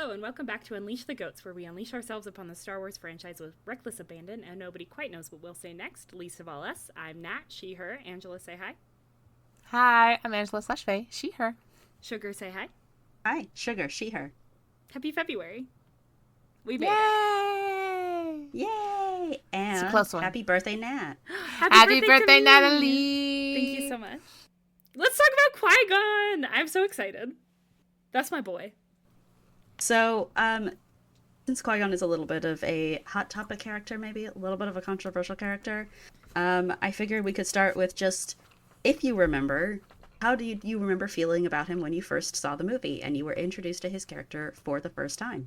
Hello, and welcome back to Unleash the Goats, where we unleash ourselves upon the Star Wars franchise with reckless abandon, and nobody quite knows what we'll say next, least of all us. I'm Nat, she, her. Angela, say hi. Hi, I'm Angela /Faye, she, her. Sugar, say hi. Hi, Sugar, she, her. Happy February. We made Yay! Yay! And it's a close one. happy birthday, Nat. Happy birthday, Natalie! Thank you so much. Let's talk about Qui-Gon! I'm so excited. That's my boy. So, since Qui-Gon is a little bit of a hot topic character, maybe a little bit of a controversial character, I figured we could start with just, if you remember, how do you remember feeling about him when you first saw the movie and you were introduced to his character for the first time?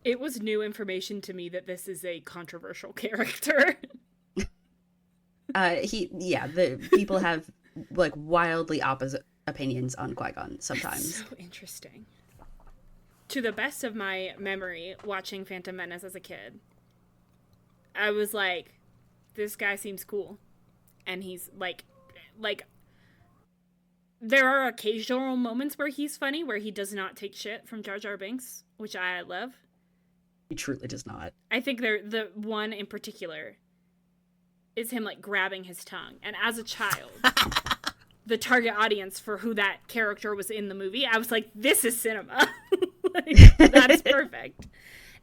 It was new information to me that this is a controversial character. The people have like wildly opposite opinions on Qui-Gon sometimes. So interesting. To the best of my memory, watching Phantom Menace as a kid, I was like, this guy seems cool. And he's like, there are occasional moments where he's funny, where he does not take shit from Jar Jar Binks, which I love. He truly does not. I think the one in particular is him like grabbing his tongue. And as a child, the target audience for who that character was in the movie, I was like, this is cinema. That's perfect.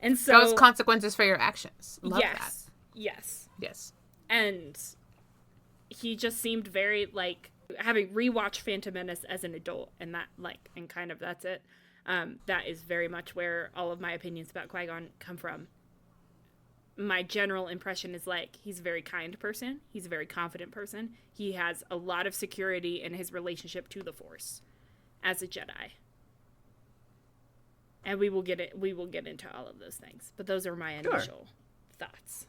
And so those consequences for your actions. Love that. Yes. And he just seemed very like, having rewatched Phantom Menace as an adult, and that like, and kind of that's it. That is very much where all of my opinions about Qui-Gon come from. My general impression is like, he's a very kind person. He's a very confident person. He has a lot of security in his relationship to the Force as a Jedi. And we will get into all of those things. But those are my initial thoughts.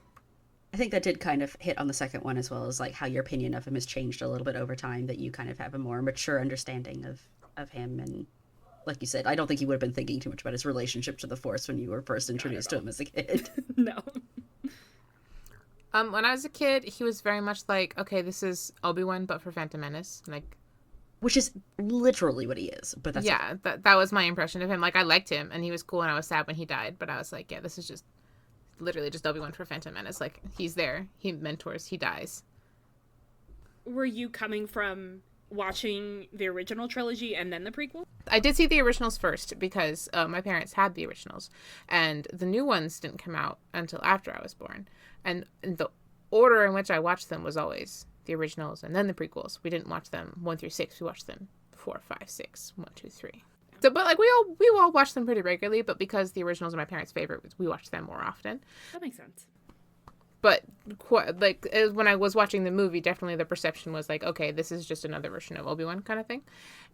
I think that did kind of hit on the second one, as well as like how your opinion of him has changed a little bit over time, that you kind of have a more mature understanding of him. And like you said, I don't think you would have been thinking too much about his relationship to the Force when you were first introduced to him as a kid. No. When I was a kid, he was very much like, okay, this is Obi-Wan, but for Phantom Menace. Like, which is literally what he is. But that's that was my impression of him. Like, I liked him, and he was cool, and I was sad when he died. But I was like, yeah, this is just literally just Obi-Wan for Phantom Menace. Like, he's there, he mentors, he dies. Were you coming from watching the original trilogy and then the prequel? I did see the originals first because my parents had the originals, and the new ones didn't come out until after I was born. And the order in which I watched them was always the originals and then the prequels. We didn't watch them 1 through 6. We watched them 4, 5, 6, 1, 2, 3. So, but like we all watched them pretty regularly. But because the originals are my parents' favorite, we watched them more often. That makes sense. But when I was watching the movie, definitely the perception was like, okay, this is just another version of Obi-Wan kind of thing.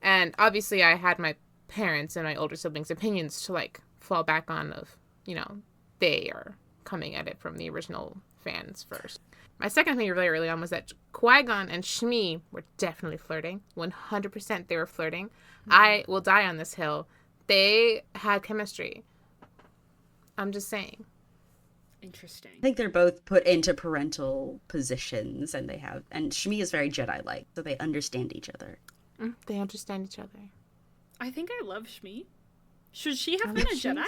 And obviously, I had my parents and my older siblings' opinions to like fall back on. Of, you know, they are coming at it from the original fans first. My second thing really early on was that Qui-Gon and Shmi were definitely flirting. 100% they were flirting. Mm-hmm. I will die on this hill. They had chemistry. I'm just saying. Interesting. I think they're both put into parental positions, and Shmi is very Jedi-like, so they understand each other. They understand each other. I think I love Shmi. Should she have been a Jedi?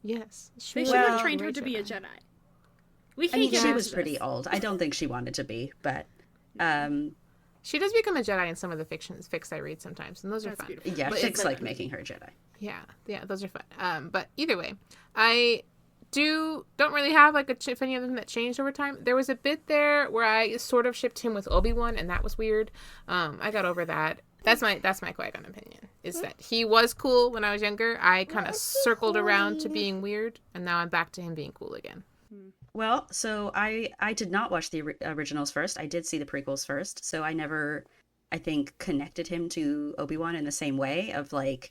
Yes. They should have trained her to be a Jedi. She was pretty old. I don't think she wanted to be, but she does become a Jedi in some of the fics I read sometimes, and those are fun. Beautiful. Yeah, fics like making her a Jedi. Yeah, those are fun. But either way, I don't really have like if any of them that changed over time. There was a bit there where I sort of shipped him with Obi-Wan, and that was weird. I got over that. That's my Qui-Gon opinion, is that he was cool when I was younger. I kind of circled around to being weird, and now I'm back to him being cool again. Well, so I did not watch the originals first. I did see the prequels first, so I never, I think, connected him to Obi-Wan in the same way of like,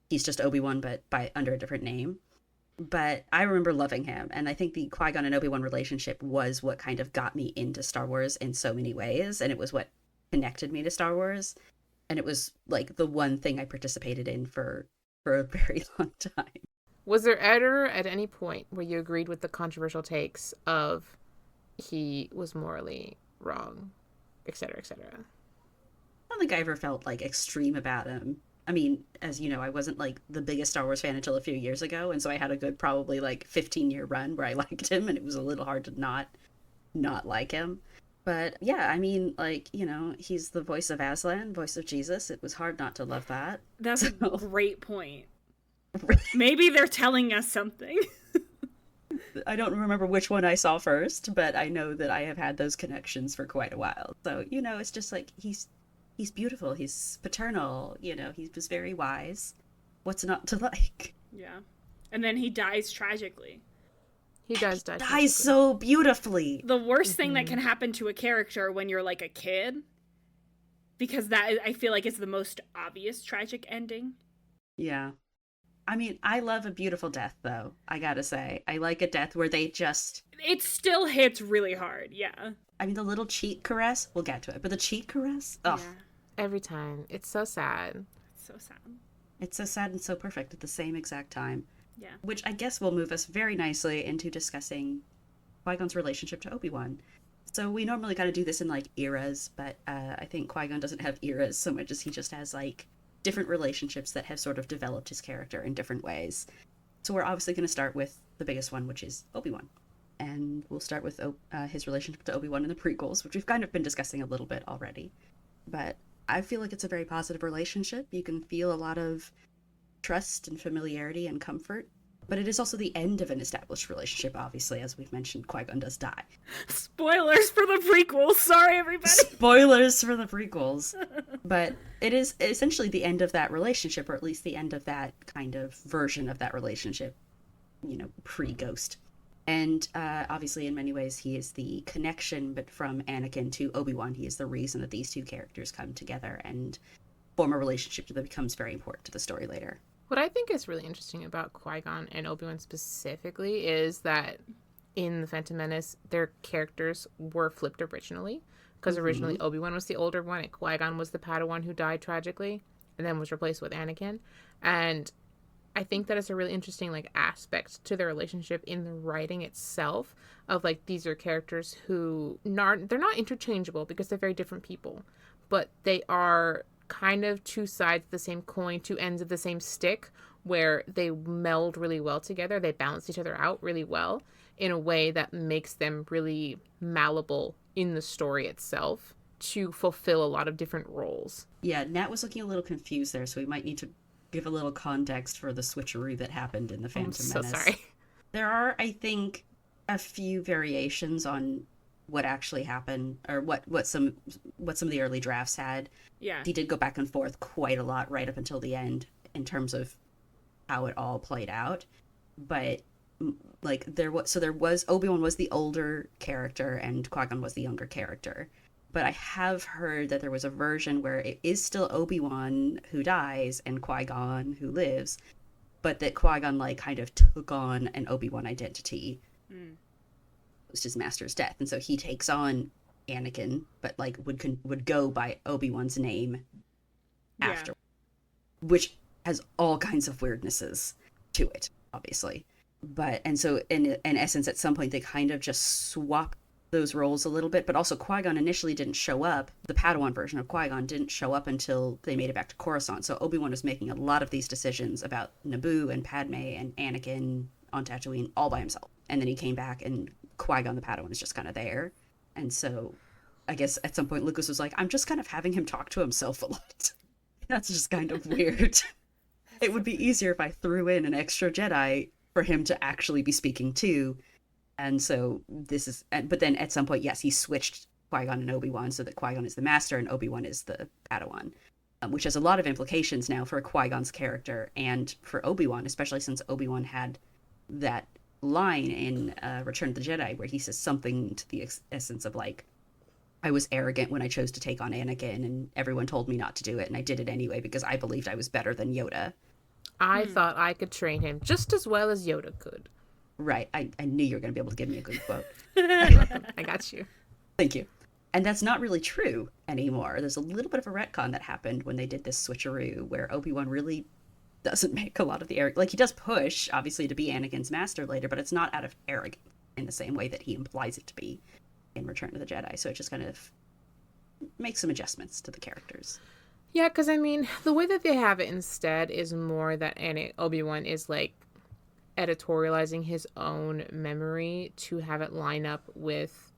he's just Obi-Wan but under a different name. But I remember loving him, and I think the Qui-Gon and Obi-Wan relationship was what kind of got me into Star Wars in so many ways, and it was what connected me to Star Wars, and it was like the one thing I participated in for a very long time. Was there ever at any point where you agreed with the controversial takes of he was morally wrong, etc., etc.? I don't think I ever felt like extreme about him. I mean, as you know, I wasn't like the biggest Star Wars fan until a few years ago, and so I had a good probably like 15-year run where I liked him, and it was a little hard to not like him. But yeah, I mean, like, he's the voice of Aslan, voice of Jesus. It was hard not to love that. That's a great point. Maybe they're telling us something. I don't remember which one I saw first, but I know that I have had those connections for quite a while. So, it's just like he's beautiful, he's paternal, he was very wise. What's not to like? Yeah. And then he dies tragically. He does die. Dies so beautifully. The worst thing that can happen to a character when you're like a kid, because I feel like it's the most obvious tragic ending. Yeah. I mean, I love a beautiful death, though, I gotta say. I like a death where they just... It still hits really hard, yeah. I mean, the little cheek caress, we'll get to it, but the cheek caress? Oh. Yeah. Every time. It's so sad. It's so sad. It's so sad and so perfect at the same exact time. Yeah. Which I guess will move us very nicely into discussing Qui-Gon's relationship to Obi-Wan. So we normally kind of do this in, like, eras, but I think Qui-Gon doesn't have eras so much as he just has, like, different relationships that have sort of developed his character in different ways. So we're obviously going to start with the biggest one, which is Obi-Wan. And we'll start with his relationship to Obi-Wan in the prequels, which we've kind of been discussing a little bit already. But I feel like it's a very positive relationship. You can feel a lot of trust and familiarity and comfort. But it is also the end of an established relationship, obviously. As we've mentioned, Qui-Gon does die. Spoilers for the prequels! Sorry, everybody! Spoilers for the prequels! But it is essentially the end of that relationship, or at least the end of that kind of version of that relationship, pre-Ghost. And obviously, in many ways, he is the connection, but from Anakin to Obi-Wan, he is the reason that these two characters come together and form a relationship that becomes very important to the story later. What I think is really interesting about Qui-Gon and Obi-Wan specifically is that in The Phantom Menace, their characters were flipped originally. Because originally Obi-Wan was the older one and Qui-Gon was the Padawan who died tragically and then was replaced with Anakin. And I think that is a really interesting, like, aspect to their relationship in the writing itself of, like, these are characters who they're not interchangeable because they're very different people, but they are kind of two sides of the same coin, two ends of the same stick, where they meld really well together. They balance each other out really well in a way that makes them really malleable in the story itself to fulfill a lot of different roles. Yeah, Nat was looking a little confused there, so we might need to give a little context for the switcheroo that happened in The Phantom Menace. I'm so sorry. There are, I think, a few variations on what actually happened, or what some of the early drafts had. Yeah. He did go back and forth quite a lot right up until the end in terms of how it all played out. But like there was Obi-Wan was the older character and Qui-Gon was the younger character. But I have heard that there was a version where it is still Obi-Wan who dies and Qui-Gon who lives, but that Qui-Gon like kind of took on an Obi-Wan identity. It was his master's death, and so he takes on Anakin, but like would go by Obi-Wan's name after, which has all kinds of weirdnesses to it, obviously. But and so in essence, at some point they kind of just swap those roles a little bit. But also Qui-Gon initially didn't show up. The Padawan version of Qui-Gon didn't show up until they made it back to Coruscant. So Obi-Wan was making a lot of these decisions about Naboo and Padme and Anakin on Tatooine all by himself. And then he came back and Qui-Gon the Padawan is just kind of there. And so I guess at some point Lucas was like, I'm just kind of having him talk to himself a lot. That's just kind of weird. It would be easier if I threw in an extra Jedi for him to actually be speaking to. And so but then at some point, yes, he switched Qui-Gon and Obi-Wan so that Qui-Gon is the master and Obi-Wan is the Padawan, which has a lot of implications now for Qui-Gon's character and for Obi-Wan, especially since Obi-Wan had that line in Return of the Jedi where he says something to the essence of like, I was arrogant when I chose to take on Anakin and everyone told me not to do it and I did it anyway because I believed I was better than Yoda. I thought I could train him just as well as Yoda could. Right. I knew you were going to be able to give me a good quote. I got you. Thank you. And that's not really true anymore. There's a little bit of a retcon that happened when they did this switcheroo where Obi-Wan really doesn't make a lot of the arrogance. Like, he does push, obviously, to be Anakin's master later, but it's not out of arrogance in the same way that he implies it to be in Return of the Jedi. So it just kind of makes some adjustments to the characters. Yeah, because I mean, the way that they have it instead is more that Obi-Wan is like editorializing his own memory to have it line up with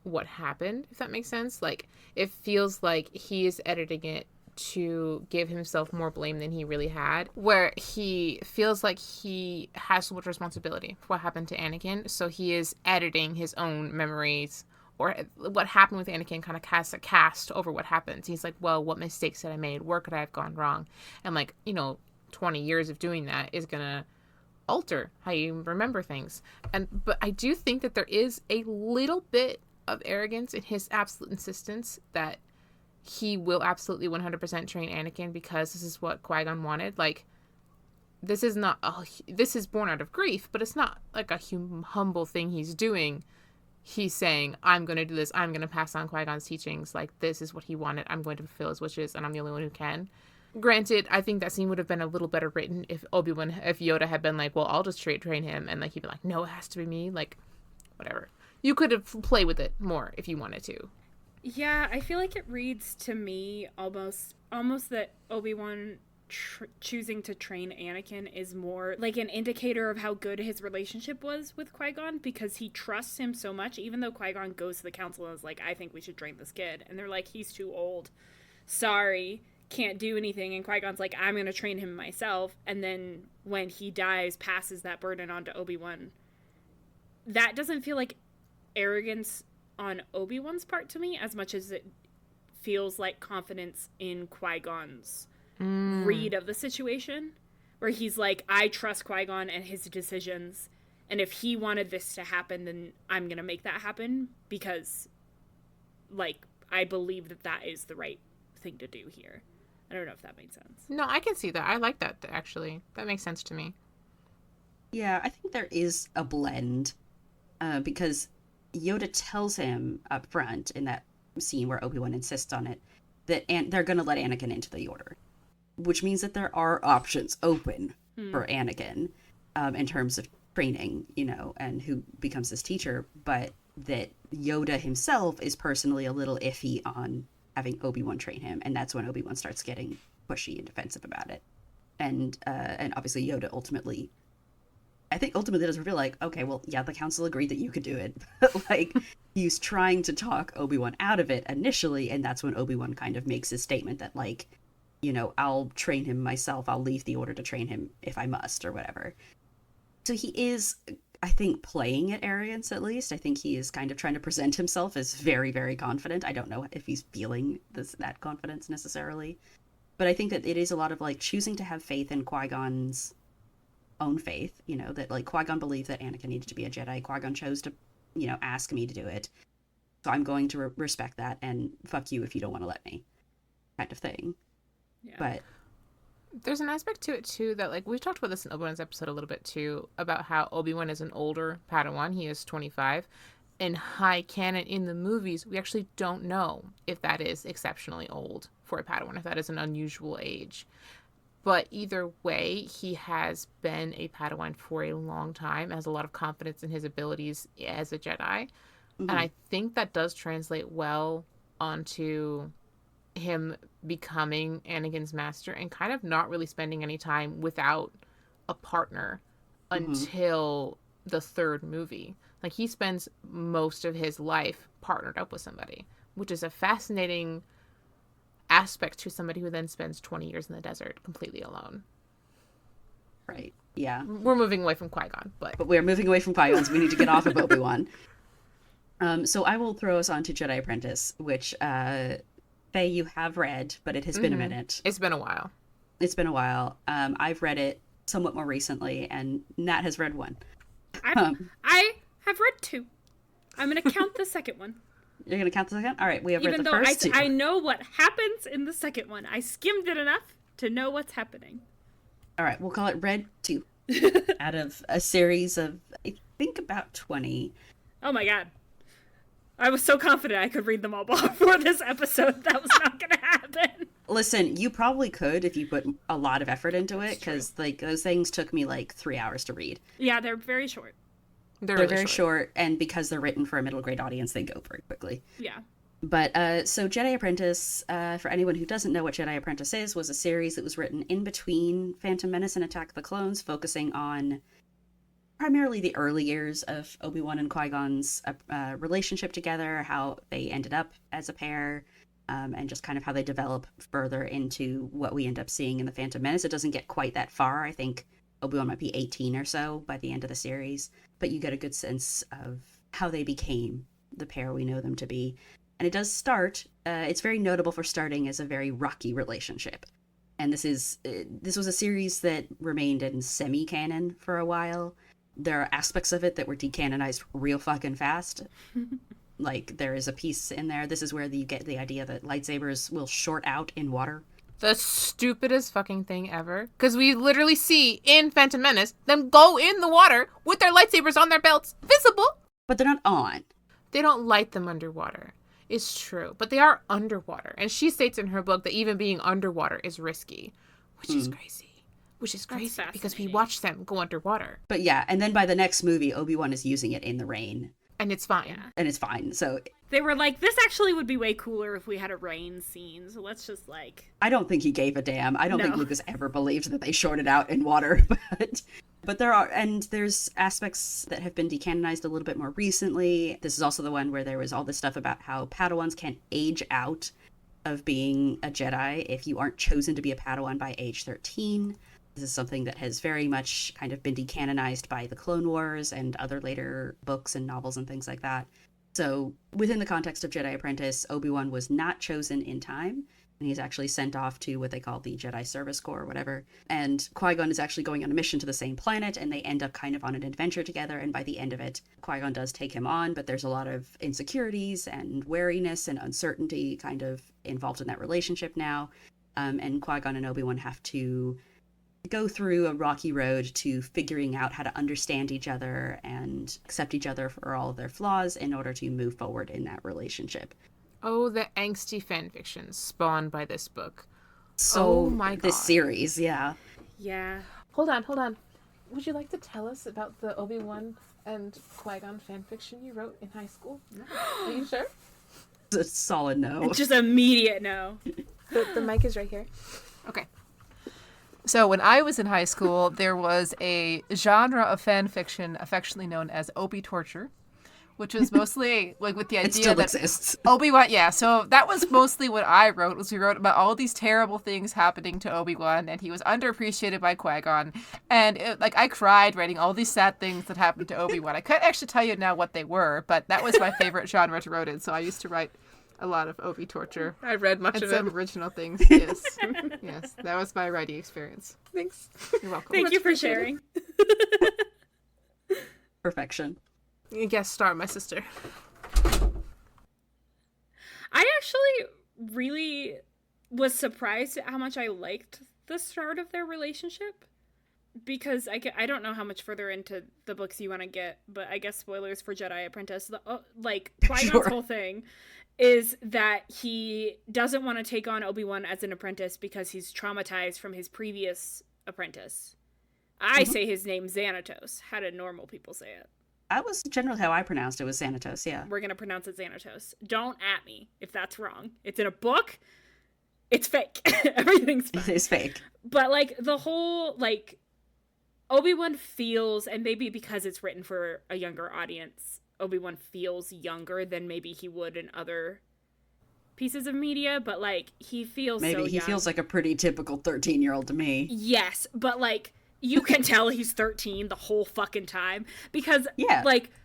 what happened, if that makes sense. Like, it feels like he is editing it to give himself more blame than he really had, where he feels like he has so much responsibility for what happened to Anakin, so he is editing his own memories, or what happened with Anakin kind of casts a cast over what happens. He's like, well, what mistakes did I made? Where could I have gone wrong? And like, 20 years of doing that is gonna alter how you remember things. But I do think that there is a little bit of arrogance in his absolute insistence that he will absolutely 100% train Anakin because this is what Qui-Gon wanted. Like, this is born out of grief, but it's not like a humble thing he's doing. He's saying, I'm going to do this. I'm going to pass on Qui-Gon's teachings. Like, this is what he wanted. I'm going to fulfill his wishes, and I'm the only one who can. Granted, I think that scene would have been a little better written if Yoda had been like, well, I'll just train him. And like, he'd be like, no, it has to be me. Like, whatever. You could have played with it more if you wanted to. Yeah, I feel like it reads to me almost that Obi-Wan choosing to train Anakin is more like an indicator of how good his relationship was with Qui-Gon, because he trusts him so much, even though Qui-Gon goes to the council and is like, I think we should train this kid. And they're like, he's too old. Sorry, can't do anything. And Qui-Gon's like, I'm going to train him myself. And then when he dies, passes that burden on to Obi-Wan. That doesn't feel like arrogance on Obi-Wan's part to me as much as it feels like confidence in Qui-Gon's read of the situation, where he's like, I trust Qui-Gon and his decisions, and if he wanted this to happen, then I'm gonna make that happen because, like, I believe that is the right thing to do here. I don't know if that made sense. No, I can see that. I like that, actually. That makes sense to me. Yeah, I think there is a blend because Yoda tells him up front in that scene where Obi-Wan insists on it that they're going to let Anakin into the Order, which means that there are options open for Anakin in terms of training, and who becomes his teacher, but that Yoda himself is personally a little iffy on having Obi-Wan train him, and that's when Obi-Wan starts getting pushy and defensive about it. And obviously Yoda ultimately does reveal, like, okay, well, yeah, the council agreed that you could do it. But, like, he's trying to talk Obi-Wan out of it initially, and that's when Obi-Wan kind of makes his statement that, like, I'll train him myself. I'll leave the Order to train him if I must, or whatever. So he is, I think, playing at arrogance, at least. I think he is kind of trying to present himself as very, very confident. I don't know if he's feeling that confidence necessarily. But I think that it is a lot of, like, choosing to have faith in Qui-Gon's own faith, that, like, Qui-Gon believed that Anakin needed to be a Jedi. Qui-Gon chose to, ask me to do it. So I'm going to respect that, and fuck you if you don't want to let me, kind of thing. Yeah. But there's an aspect to it, too, that, like, we've talked about this in Obi-Wan's episode a little bit, too, about how Obi-Wan is an older Padawan. He is 25. In high canon in the movies, we actually don't know if that is exceptionally old for a Padawan, if that is an unusual age. But either way, he has been a Padawan for a long time, has a lot of confidence in his abilities as a Jedi. Mm-hmm. And I think that does translate well onto him becoming Anakin's master and kind of not really spending any time without a partner until the third movie. Like, he spends most of his life partnered up with somebody, which is a fascinating aspect to somebody who then spends 20 years in the desert completely alone. Right. Yeah. We're moving away from Qui-Gon, but we're moving away from Qui-Gon, so we need to get off of Obi-Wan. So I will throw us on to Jedi Apprentice, which Faye, you have read, but it has been a minute. It's been a while. I've read it somewhat more recently, and Nat has read one. I have read two. I'm going to count the second one. You're going to count the second? All right, we have read the first two. I know what happens in the second one. I skimmed it enough to know what's happening. All right, we'll call it Read 2 out of a series of, I think, about 20. Oh my god. I was so confident I could read them all before this episode. That was not going to happen. Listen, you probably could if you put a lot of effort into it, because, like, those things took me, like, 3 hours to read. Yeah, they're very short. They're really very short, and because they're written for a middle grade audience, they go very quickly. Yeah. But so Jedi Apprentice, for anyone who doesn't know what Jedi Apprentice is, was a series that was written in between Phantom Menace and Attack of the Clones, focusing on primarily the early years of Obi-Wan and Qui-Gon's relationship together, how they ended up as a pair, and just kind of how they develop further into what we end up seeing in the Phantom Menace. It doesn't get quite that far. I think Obi-Wan might be 18 or so by the end of the series, but you get a good sense of how they became the pair we know them to be. And it does start, it's very notable for starting as a very rocky relationship. And this was a series that remained in semi-canon for a while. There are aspects of it that were decanonized real fucking fast. Like, there is a piece in there, this is where you get the idea that lightsabers will short out in water. The stupidest fucking thing ever. Because we literally see in Phantom Menace them go in the water with their lightsabers on their belts, visible. But they're not on. They don't light them underwater. It's true. But they are underwater. And she states in her book that even being underwater is risky. Which is crazy. Which is crazy because we watch them go underwater. But yeah, and then by the next movie, Obi-Wan is using it in the rain. And it's fine. Yeah. And it's fine. So they were like, this actually would be way cooler if we had a rain scene. So let's just like... I don't think he gave a damn. I don't think Lucas ever believed that they shorted out in water. But there's aspects that have been decanonized a little bit more recently. This is also the one where there was all this stuff about how Padawans can age out of being a Jedi if you aren't chosen to be a Padawan by age 13. This is something that has very much kind of been decanonized by the Clone Wars and other later books and novels and things like that. So within the context of Jedi Apprentice, Obi-Wan was not chosen in time, and he's actually sent off to what they call the Jedi Service Corps or whatever. And Qui-Gon is actually going on a mission to the same planet, and they end up kind of on an adventure together, and by the end of it, Qui-Gon does take him on, but there's a lot of insecurities and wariness and uncertainty kind of involved in that relationship now. And Qui-Gon and Obi-Wan have to go through a rocky road to figuring out how to understand each other and accept each other for all of their flaws in order to move forward in that relationship. Oh, the angsty fanfiction spawned by this book. So, oh my God. This series, yeah. Yeah. Hold on. Would you like to tell us about the Obi-Wan and Qui-Gon fanfiction you wrote in high school? No. Are you sure? It's a solid no. Just immediate no. The mic is right here. Okay. So when I was in high school, there was a genre of fan fiction affectionately known as Obi torture, which was mostly like with the idea it still that exists. Obi-Wan, yeah. So that was mostly what I wrote. We wrote about all these terrible things happening to Obi-Wan, and he was underappreciated by Qui-Gon, and I cried writing all these sad things that happened to Obi-Wan. I couldn't actually tell you now what they were, but that was my favorite genre to write in. So I used to write a lot of Obi torture. I read much and of some it. original things. Yes, yes, that was my writing experience. Thanks. You're welcome. Thank you for sharing. Perfection. You guest star, my sister. I actually really was surprised at how much I liked the start of their relationship. Because I don't know how much further into the books you want to get, but I guess spoilers for Jedi Apprentice. Qui-Gon's Sure. whole thing is that he doesn't want to take on Obi-Wan as an apprentice because he's traumatized from his previous apprentice. I say his name Xanatos. How did normal people say it? That was generally how I pronounced it, was Xanatos, yeah. We're going to pronounce it Xanatos. Don't at me if that's wrong. It's in a book. It's fake. Everything's fake. It is fake. But, the whole, Obi-Wan feels, and maybe because it's written for a younger audience, Obi-Wan feels younger than maybe he would in other pieces of media, but, he feels so young. Maybe he feels like a pretty typical 13-year-old to me. Yes, but, you can tell he's 13 the whole fucking time, because, Yeah.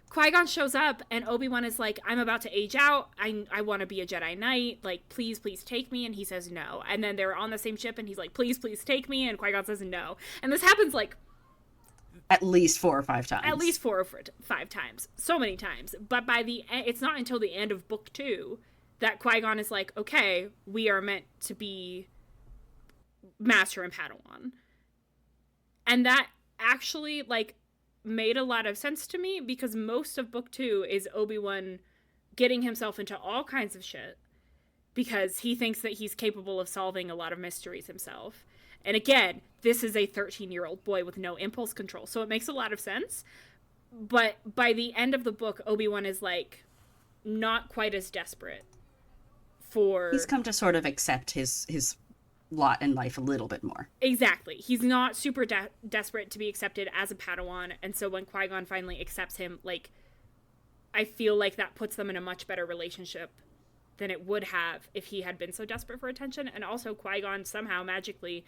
Qui-Gon shows up, and Obi-Wan is like, I'm about to age out, I want to be a Jedi Knight, please take me, and he says no. And then they're on the same ship, and he's like, please take me, and Qui-Gon says no. And this happens, At least 4 or 5 times. At least 4 or 5 times. So many times. But by the end, it's not until the end of book 2 that Qui-Gon is like, okay, we are meant to be Master and Padawan. And that actually, made a lot of sense to me, because most of book 2 is Obi-Wan getting himself into all kinds of shit because he thinks that he's capable of solving a lot of mysteries himself. And again, this is a 13-year-old boy with no impulse control, so it makes a lot of sense. But by the end of the book, Obi-Wan is, not quite as desperate for... He's come to sort of accept his lot in life a little bit more. Exactly. He's not super desperate to be accepted as a Padawan, and so when Qui-Gon finally accepts him, like, I feel like that puts them in a much better relationship than it would have if he had been so desperate for attention. And also Qui-Gon somehow magically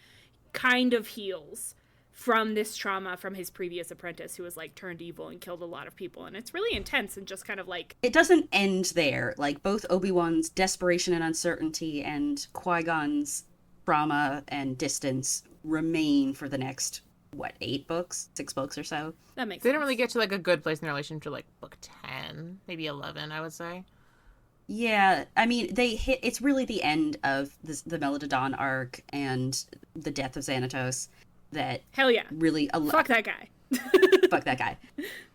kind of heals from this trauma from his previous apprentice who was, like, turned evil and killed a lot of people. And it's really intense and just kind of like... It doesn't end there. Like, both Obi-Wan's desperation and uncertainty and Qui-Gon's trauma and distance remain for the next, 8 books? 6 books or so? That makes sense. They don't really get to, like, a good place in their relationship to, like, book 10, maybe 11, I would say. Yeah, I mean, it's really the end of the Megalodon arc and the death of Xanatos that... Hell yeah. Really... Fuck that guy. Fuck that guy.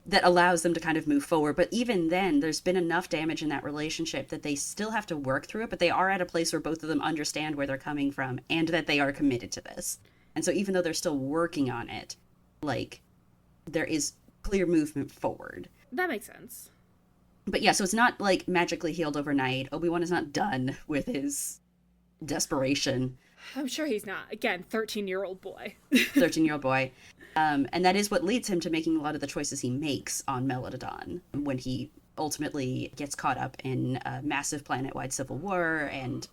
That allows them to kind of move forward. But even then, there's been enough damage in that relationship that they still have to work through it, but they are at a place where both of them understand where they're coming from and that they are committed to this. And so even though they're still working on it, like, there is clear movement forward. That makes sense. But yeah, so it's not, like, magically healed overnight. Obi-Wan is not done with his desperation. I'm sure he's not. Again, 13-year-old boy. 13-year-old boy. And that is what leads him to making a lot of the choices he makes on Megalodon when he ultimately gets caught up in a massive planet-wide civil war and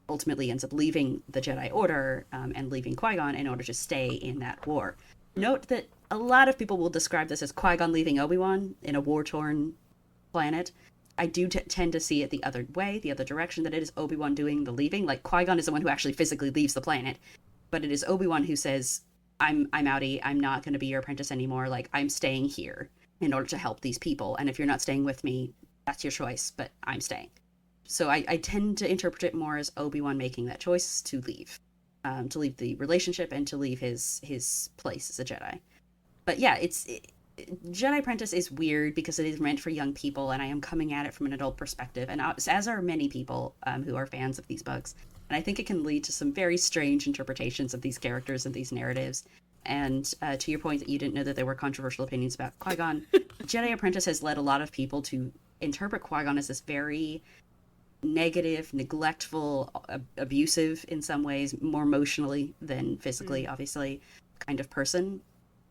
ultimately ends up leaving the Jedi Order and leaving Qui-Gon in order to stay in that war. Note that a lot of people will describe this as Qui-Gon leaving Obi-Wan in a war-torn planet. I do tend to see it the other way, the other direction, that it is Obi-Wan doing the leaving. Like, Qui-Gon is the one who actually physically leaves the planet, but it is Obi-Wan who says, I'm outie, I'm not going to be your apprentice anymore, like, I'm staying here in order to help these people, and if you're not staying with me, that's your choice, but I'm staying. So I tend to interpret it more as Obi-Wan making that choice to leave the relationship and to leave his place as a Jedi. But yeah, Jedi Apprentice is weird because it is meant for young people, and I am coming at it from an adult perspective, and as are many people who are fans of these books. And I think it can lead to some very strange interpretations of these characters and these narratives. And to your point that you didn't know that there were controversial opinions about Qui-Gon, Jedi Apprentice has led a lot of people to interpret Qui-Gon as this very negative, neglectful, abusive in some ways, more emotionally than physically, obviously, kind of person,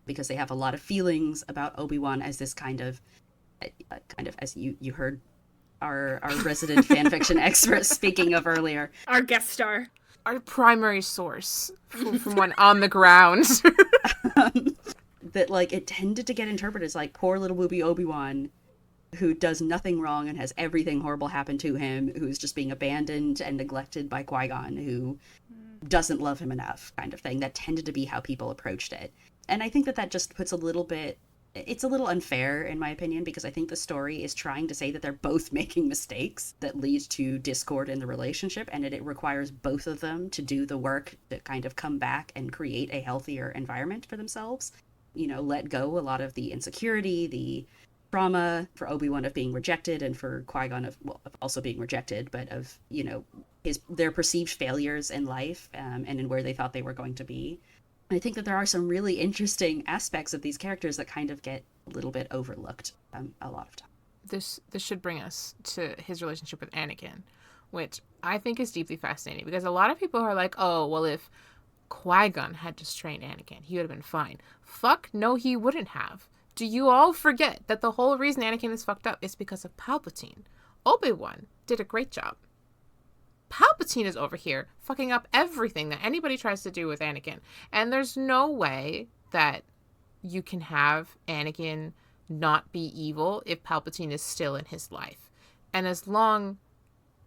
because they have a lot of feelings about Obi-Wan as this kind of as you heard our resident fanfiction expert speaking of earlier. Our guest star. Our primary source from one on the ground. That, like, it tended to get interpreted as, like, poor little booby Obi-Wan who does nothing wrong and has everything horrible happen to him, who's just being abandoned and neglected by Qui-Gon, who doesn't love him enough, kind of thing. That tended to be how people approached it. And I think that just puts it's a little unfair, in my opinion, because I think the story is trying to say that they're both making mistakes that lead to discord in the relationship, and it requires both of them to do the work to kind of come back and create a healthier environment for themselves. You know, let go a lot of the insecurity, the trauma for Obi-Wan of being rejected, and for Qui-Gon of also being rejected, but of, you know, their perceived failures in life and in where they thought they were going to be. I think that there are some really interesting aspects of these characters that kind of get a little bit overlooked a lot of time. This should bring us to his relationship with Anakin, which I think is deeply fascinating, because a lot of people are like, oh, well, if Qui-Gon had just trained Anakin, he would have been fine. Fuck no, he wouldn't have. Do you all forget that the whole reason Anakin is fucked up is because of Palpatine? Obi-Wan did a great job. Palpatine is over here fucking up everything that anybody tries to do with Anakin. And there's no way that you can have Anakin not be evil if Palpatine is still in his life. And as long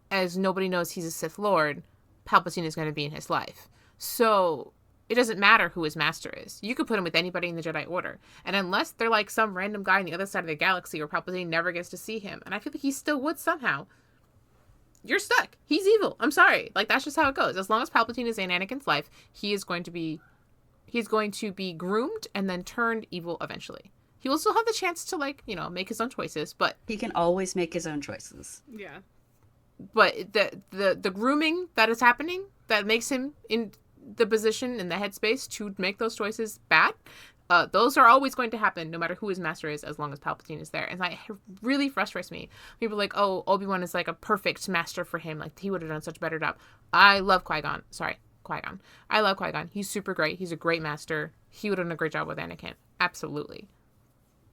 as nobody knows he's a Sith Lord, Palpatine is going to be in his life. So it doesn't matter who his master is. You could put him with anybody in the Jedi Order. And unless they're like some random guy on the other side of the galaxy where Palpatine never gets to see him, and I feel like he still would somehow, you're stuck. He's evil. I'm sorry. Like, that's just how it goes. As long as Palpatine is in Anakin's life, he's going to be groomed and then turned evil eventually. He will still have the chance to, like, you know, make his own choices, but he can always make his own choices. Yeah. But the grooming that is happening that makes him in the position in the headspace to make those choices bad, Those are always going to happen no matter who his master is, as long as Palpatine is there. And that really frustrates me. People are like, oh, Obi-Wan is like a perfect master for him. Like, he would have done such a better job. I love Qui-Gon. Qui-Gon. I love Qui-Gon. He's super great. He's a great master. He would have done a great job with Anakin. Absolutely.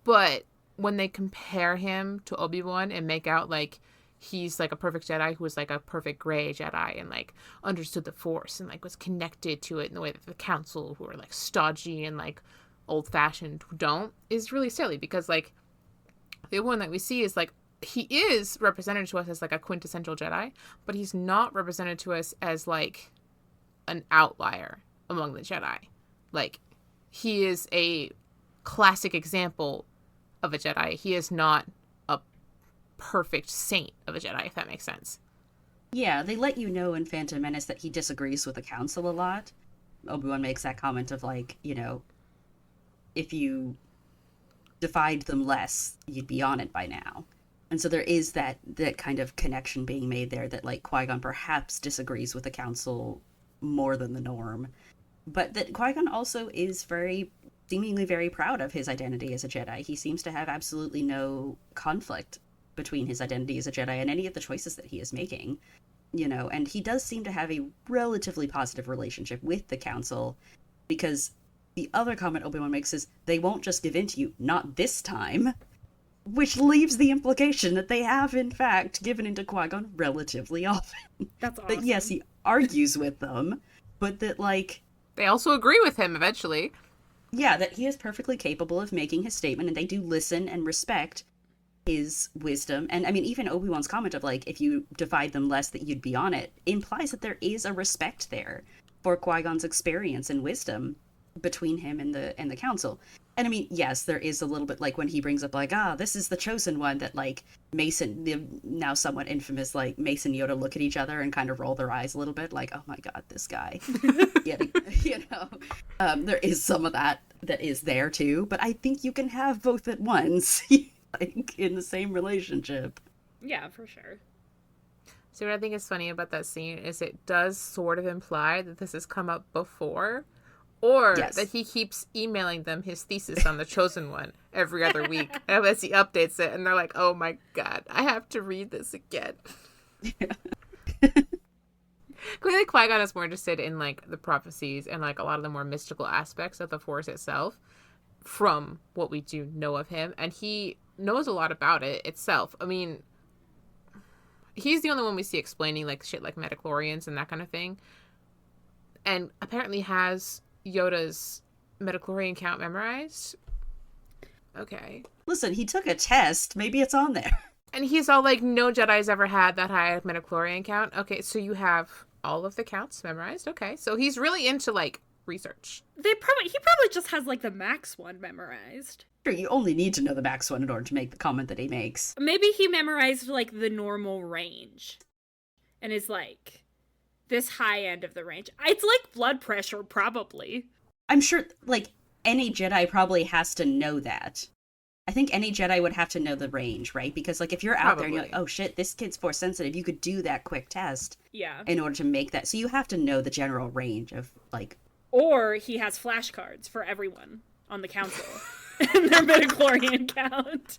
But when they compare him to Obi-Wan and make out like he's like a perfect Jedi who was like a perfect gray Jedi and like understood the Force and like was connected to it in the way that the Council, who are like stodgy and like old-fashioned, who don't, is really silly, because like the one that we see is like he is represented to us as like a quintessential Jedi, but he's not represented to us as like an outlier among the Jedi. Like, he is a classic example of a Jedi. He is not a perfect saint of a Jedi, if that makes sense. Yeah, they let you know in Phantom Menace that he disagrees with the Council a lot. Obi-Wan makes that comment of like, you know, if you defied them less, you'd be on it by now. And so there is that kind of connection being made there, that like Qui-Gon perhaps disagrees with the Council more than the norm. But that Qui-Gon also is seemingly very proud of his identity as a Jedi. He seems to have absolutely no conflict between his identity as a Jedi and any of the choices that he is making. You know, and he does seem to have a relatively positive relationship with the Council, because the other comment Obi-Wan makes is, they won't just give in to you, not this time. Which leaves the implication that they have, in fact, given into Qui-Gon relatively often. That's awesome. That, yes, he argues with them, but that, like... They also agree with him eventually. Yeah, that he is perfectly capable of making his statement, and they do listen and respect his wisdom. And, I mean, even Obi-Wan's comment of, like, if you defied them less, that you'd be on it, implies that there is a respect there for Qui-Gon's experience and wisdom between him and the Council. And I mean, yes, there is a little bit like when he brings up like, this is the chosen one, that like Mason, the now somewhat infamous, like Mason Yoda look at each other and kind of roll their eyes a little bit like, oh my God, this guy. There is some of that is there too, but I think you can have both at once, like in the same relationship. Yeah, for sure. See, what I think is funny about that scene is it does sort of imply that this has come up before. Or yes, that he keeps emailing them his thesis on the Chosen One every other week as he updates it. And they're like, oh my God, I have to read this again. Yeah. Clearly, Qui-Gon is more interested in like the prophecies and like a lot of the more mystical aspects of the Force itself from what we do know of him. And he knows a lot about it itself. I mean, he's the only one we see explaining like shit like midichlorians and that kind of thing. And apparently has Yoda's midichlorian count memorized. Okay. Listen, he took a test. Maybe it's on there. And he's all like, no Jedi's ever had that high midichlorian count. Okay, so you have all of the counts memorized. Okay, so he's really into like research. He probably just has like the max one memorized. Sure, you only need to know the max one in order to make the comment that he makes. Maybe he memorized like the normal range and is like this high end of the range. It's like blood pressure, probably. I'm sure, like, any Jedi probably has to know that. I think any Jedi would have to know the range, right? Because, like, if you're out there and you're like, oh shit, this kid's Force sensitive, you could do that quick test. Yeah. In order to make that. So you have to know the general range of, like... Or he has flashcards for everyone on the Council. And their midichlorian count.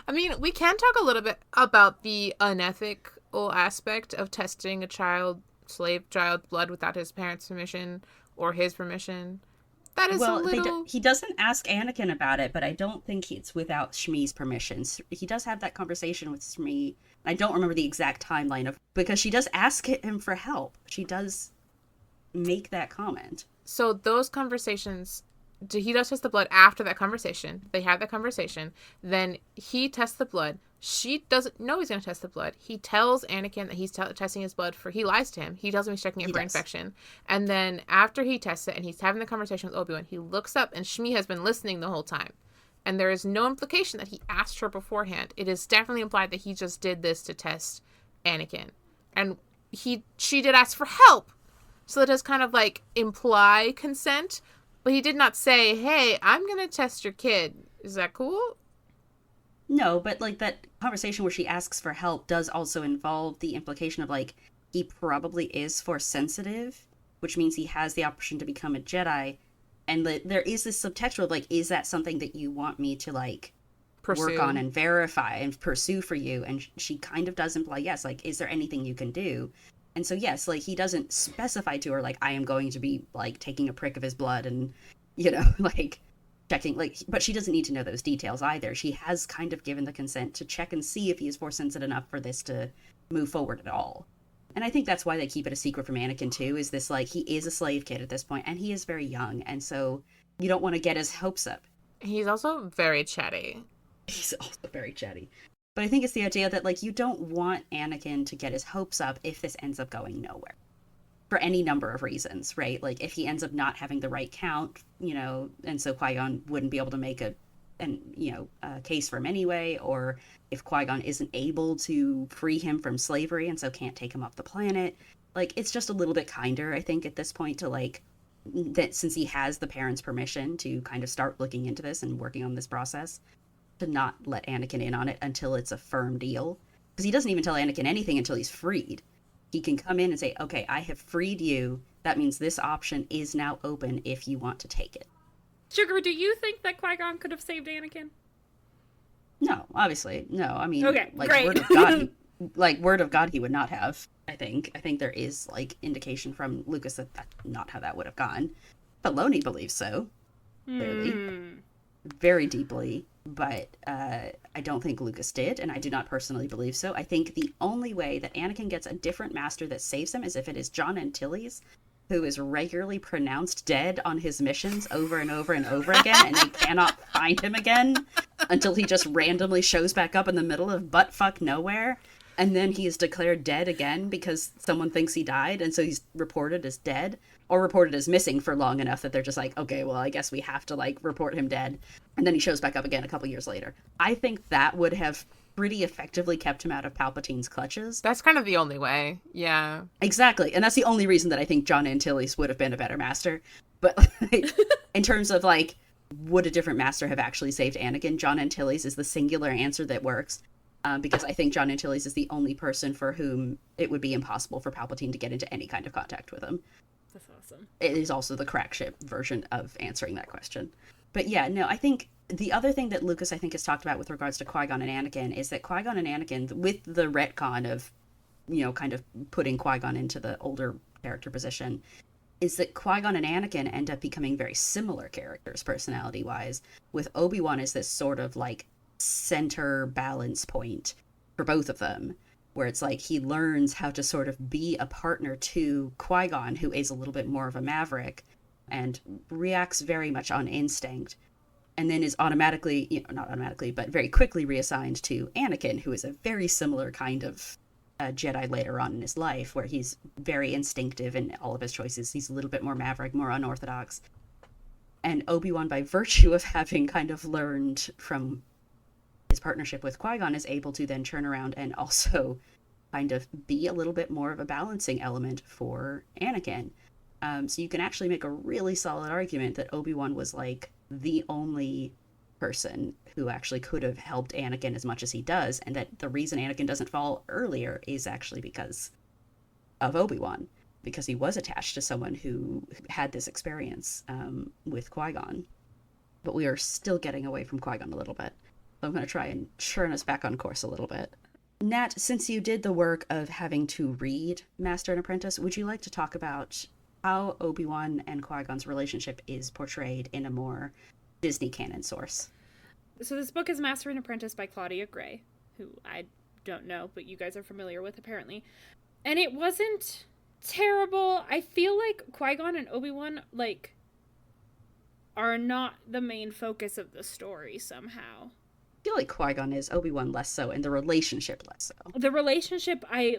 I mean, we can talk a little bit about the unethical aspect of testing a slave child blood without his parents' permission or his permission. That is a little... he doesn't ask Anakin about it, but I don't think it's without Shmi's permission. He does have that conversation with Shmi. I don't remember the exact timeline because she does ask him for help. She does make that comment. So those conversations... He does test the blood after that conversation. They have that conversation. Then he tests the blood. She doesn't know he's going to test the blood. He tells Anakin that he's testing his blood for... He lies to him. He tells him he's checking it for infection. And then after he tests it and he's having the conversation with Obi-Wan, he looks up and Shmi has been listening the whole time. And there is no implication that he asked her beforehand. It is definitely implied that he just did this to test Anakin. And she did ask for help. So that does kind of like imply consent. But he did not say, hey, I'm going to test your kid. Is that cool? No, but like that conversation where she asks for help does also involve the implication of like, he probably is Force sensitive, which means he has the option to become a Jedi. And there is this subtextual of like, is that something that you want me to like Pursue. work on and verify and pursue for you? And she kind of does imply yes, like, is there anything you can do? And so yes, like, he doesn't specify to her like, I am going to be like taking a prick of his blood and, you know, like checking, like, but she doesn't need to know those details either. She has kind of given the consent to check and see if he is force sensitive enough for this to move forward at all. And I think that's why they keep it a secret from Anakin too, is this like, he is a slave kid at this point and he is very young, and so you don't want to get his hopes up. He's also very chatty. He's also very chatty. But I think it's the idea that, like, you don't want Anakin to get his hopes up if this ends up going nowhere. For any number of reasons, right? Like, if he ends up not having the right count, you know, and so Qui-Gon wouldn't be able to make a case for him anyway, or if Qui-Gon isn't able to free him from slavery and so can't take him off the planet. Like, it's just a little bit kinder, I think, at this point to, like, that since he has the parents' permission to kind of start looking into this and working on this process, to not let Anakin in on it until it's a firm deal. Because he doesn't even tell Anakin anything until he's freed. He can come in and say, okay, I have freed you. That means this option is now open if you want to take it. Sugar, do you think that Qui-Gon could have saved Anakin? No, obviously. No, I mean, okay, like, great. word of God, he would not have, I think. I think there is, like, indication from Lucas that that's not how that would have gone. Filoni believes so, clearly. Very deeply. But I don't think Lucas did, and I do not personally believe so. I think the only way that Anakin gets a different master that saves him is if it is John Antilles, who is regularly pronounced dead on his missions over and over and over again, and they cannot find him again until he just randomly shows back up in the middle of buttfuck nowhere, and then he is declared dead again because someone thinks he died, and so he's reported as dead, or reported as missing for long enough that they're just like, okay, well, I guess we have to, like, report him dead. And then he shows back up again a couple years later. I think that would have pretty effectively kept him out of Palpatine's clutches. That's kind of the only way. Yeah. Exactly. And that's the only reason that I think John Antilles would have been a better master. But like, in terms of, like, would a different master have actually saved Anakin? John Antilles is the singular answer that works. Because I think John Antilles is the only person for whom it would be impossible for Palpatine to get into any kind of contact with him. That's awesome. It is also the crack ship version of answering that question. But yeah, no, I think the other thing that Lucas, I think, has talked about with regards to Qui-Gon and Anakin is that Qui-Gon and Anakin, with the retcon of, you know, kind of putting Qui-Gon into the older character position, is that Qui-Gon and Anakin end up becoming very similar characters, personality-wise, with Obi-Wan as this sort of, like, center balance point for both of them, where it's like he learns how to sort of be a partner to Qui-Gon, who is a little bit more of a maverick and reacts very much on instinct, and then is automatically, you know, not automatically, but very quickly reassigned to Anakin, who is a very similar kind of Jedi later on in his life, where he's very instinctive in all of his choices. He's a little bit more maverick, more unorthodox. And Obi-Wan, by virtue of having kind of learned from his partnership with Qui-Gon, is able to then turn around and also kind of be a little bit more of a balancing element for Anakin. So you can actually make a really solid argument that Obi-Wan was, like, the only person who actually could have helped Anakin as much as he does, and that the reason Anakin doesn't fall earlier is actually because of Obi-Wan, because he was attached to someone who had this experience with Qui-Gon. But we are still getting away from Qui-Gon a little bit. So I'm going to try and churn us back on course a little bit. Nat, since you did the work of having to read Master and Apprentice, would you like to talk about how Obi-Wan and Qui-Gon's relationship is portrayed in a more Disney canon source? So this book is Master and Apprentice by Claudia Gray, who I don't know, but you guys are familiar with apparently. And it wasn't terrible. I feel like Qui-Gon and Obi-Wan, like, are not the main focus of the story somehow. I feel like Qui-Gon is, Obi-Wan less so, and the relationship less so. The relationship, I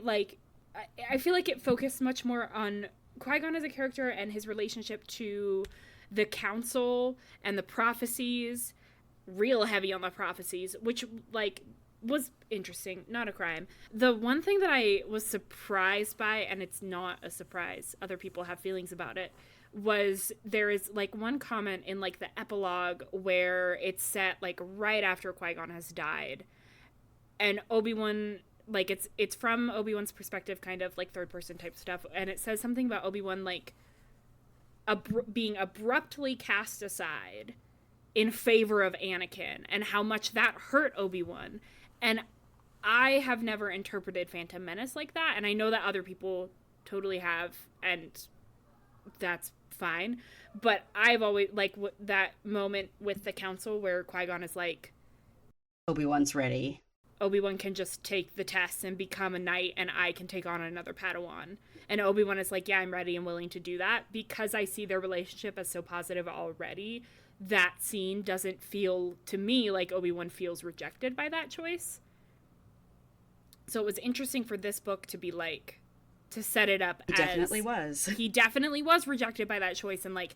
feel like it focused much more on Qui-Gon as a character and his relationship to the council and the prophecies, real heavy on the prophecies, which, like, was interesting, not a crime. The one thing that I was surprised by, and it's not a surprise, other people have feelings about it, was there is, like, one comment in, like, the epilogue where it's set, like, right after Qui-Gon has died, and Obi-Wan, like, it's from Obi-Wan's perspective, kind of, like, third-person type stuff, and it says something about Obi-Wan, like, being abruptly cast aside in favor of Anakin, and how much that hurt Obi-Wan. And I have never interpreted Phantom Menace like that, and I know that other people totally have, and that's fine. But I've always, like, that moment with the council where Qui-Gon is like, Obi-Wan's ready. Obi-Wan can just take the test and become a knight, and I can take on another Padawan. And Obi-Wan is like, yeah, I'm ready and willing to do that. Because I see their relationship as so positive already, that scene doesn't feel, to me, like Obi-Wan feels rejected by that choice. So it was interesting for this book to be like, to set it up He definitely was. He definitely was rejected by that choice, and like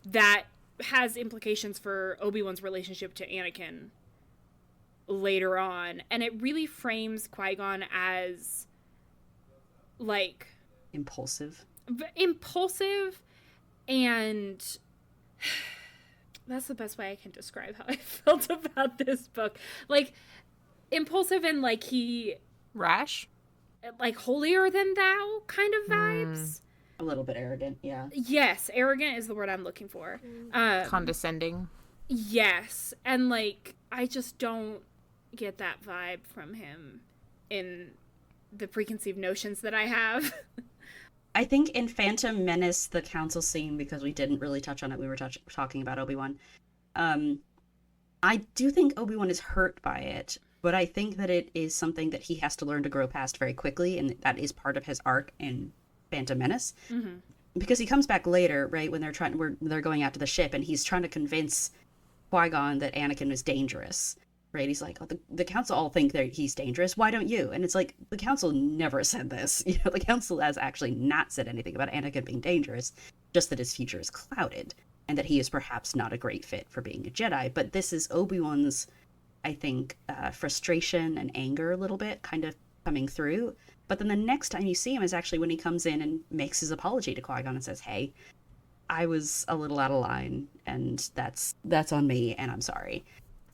that has implications for Obi-Wan's relationship to Anakin later on, and it really frames Qui-Gon as like impulsive, and that's the best way I can describe how I felt about this book. Like, impulsive and like he rash, like holier than thou kind of vibes. A little bit arrogant, yeah. Yes, arrogant is the word I'm looking for. Condescending. Yes, and like I just don't get that vibe from him in the preconceived notions that I have. I think in Phantom Menace, the council scene, because we didn't really touch on it, we were talking about Obi-Wan. I do think Obi-Wan is hurt by it, but I think that it is something that he has to learn to grow past very quickly, and that is part of his arc in Phantom Menace. Mm-hmm. Because he comes back later, right, when they're going after the ship, and he's trying to convince Qui-Gon that Anakin is dangerous. Right, he's like, oh, the council all think that he's dangerous. Why don't you? And it's like, the council never said this. You know, the council has actually not said anything about Anakin being dangerous, just that his future is clouded, and that he is perhaps not a great fit for being a Jedi. But this is Obi-Wan's, I think, frustration and anger a little bit kind of coming through. But then the next time you see him is actually when he comes in and makes his apology to Qui-Gon and says, hey, I was a little out of line, and that's on me, and I'm sorry.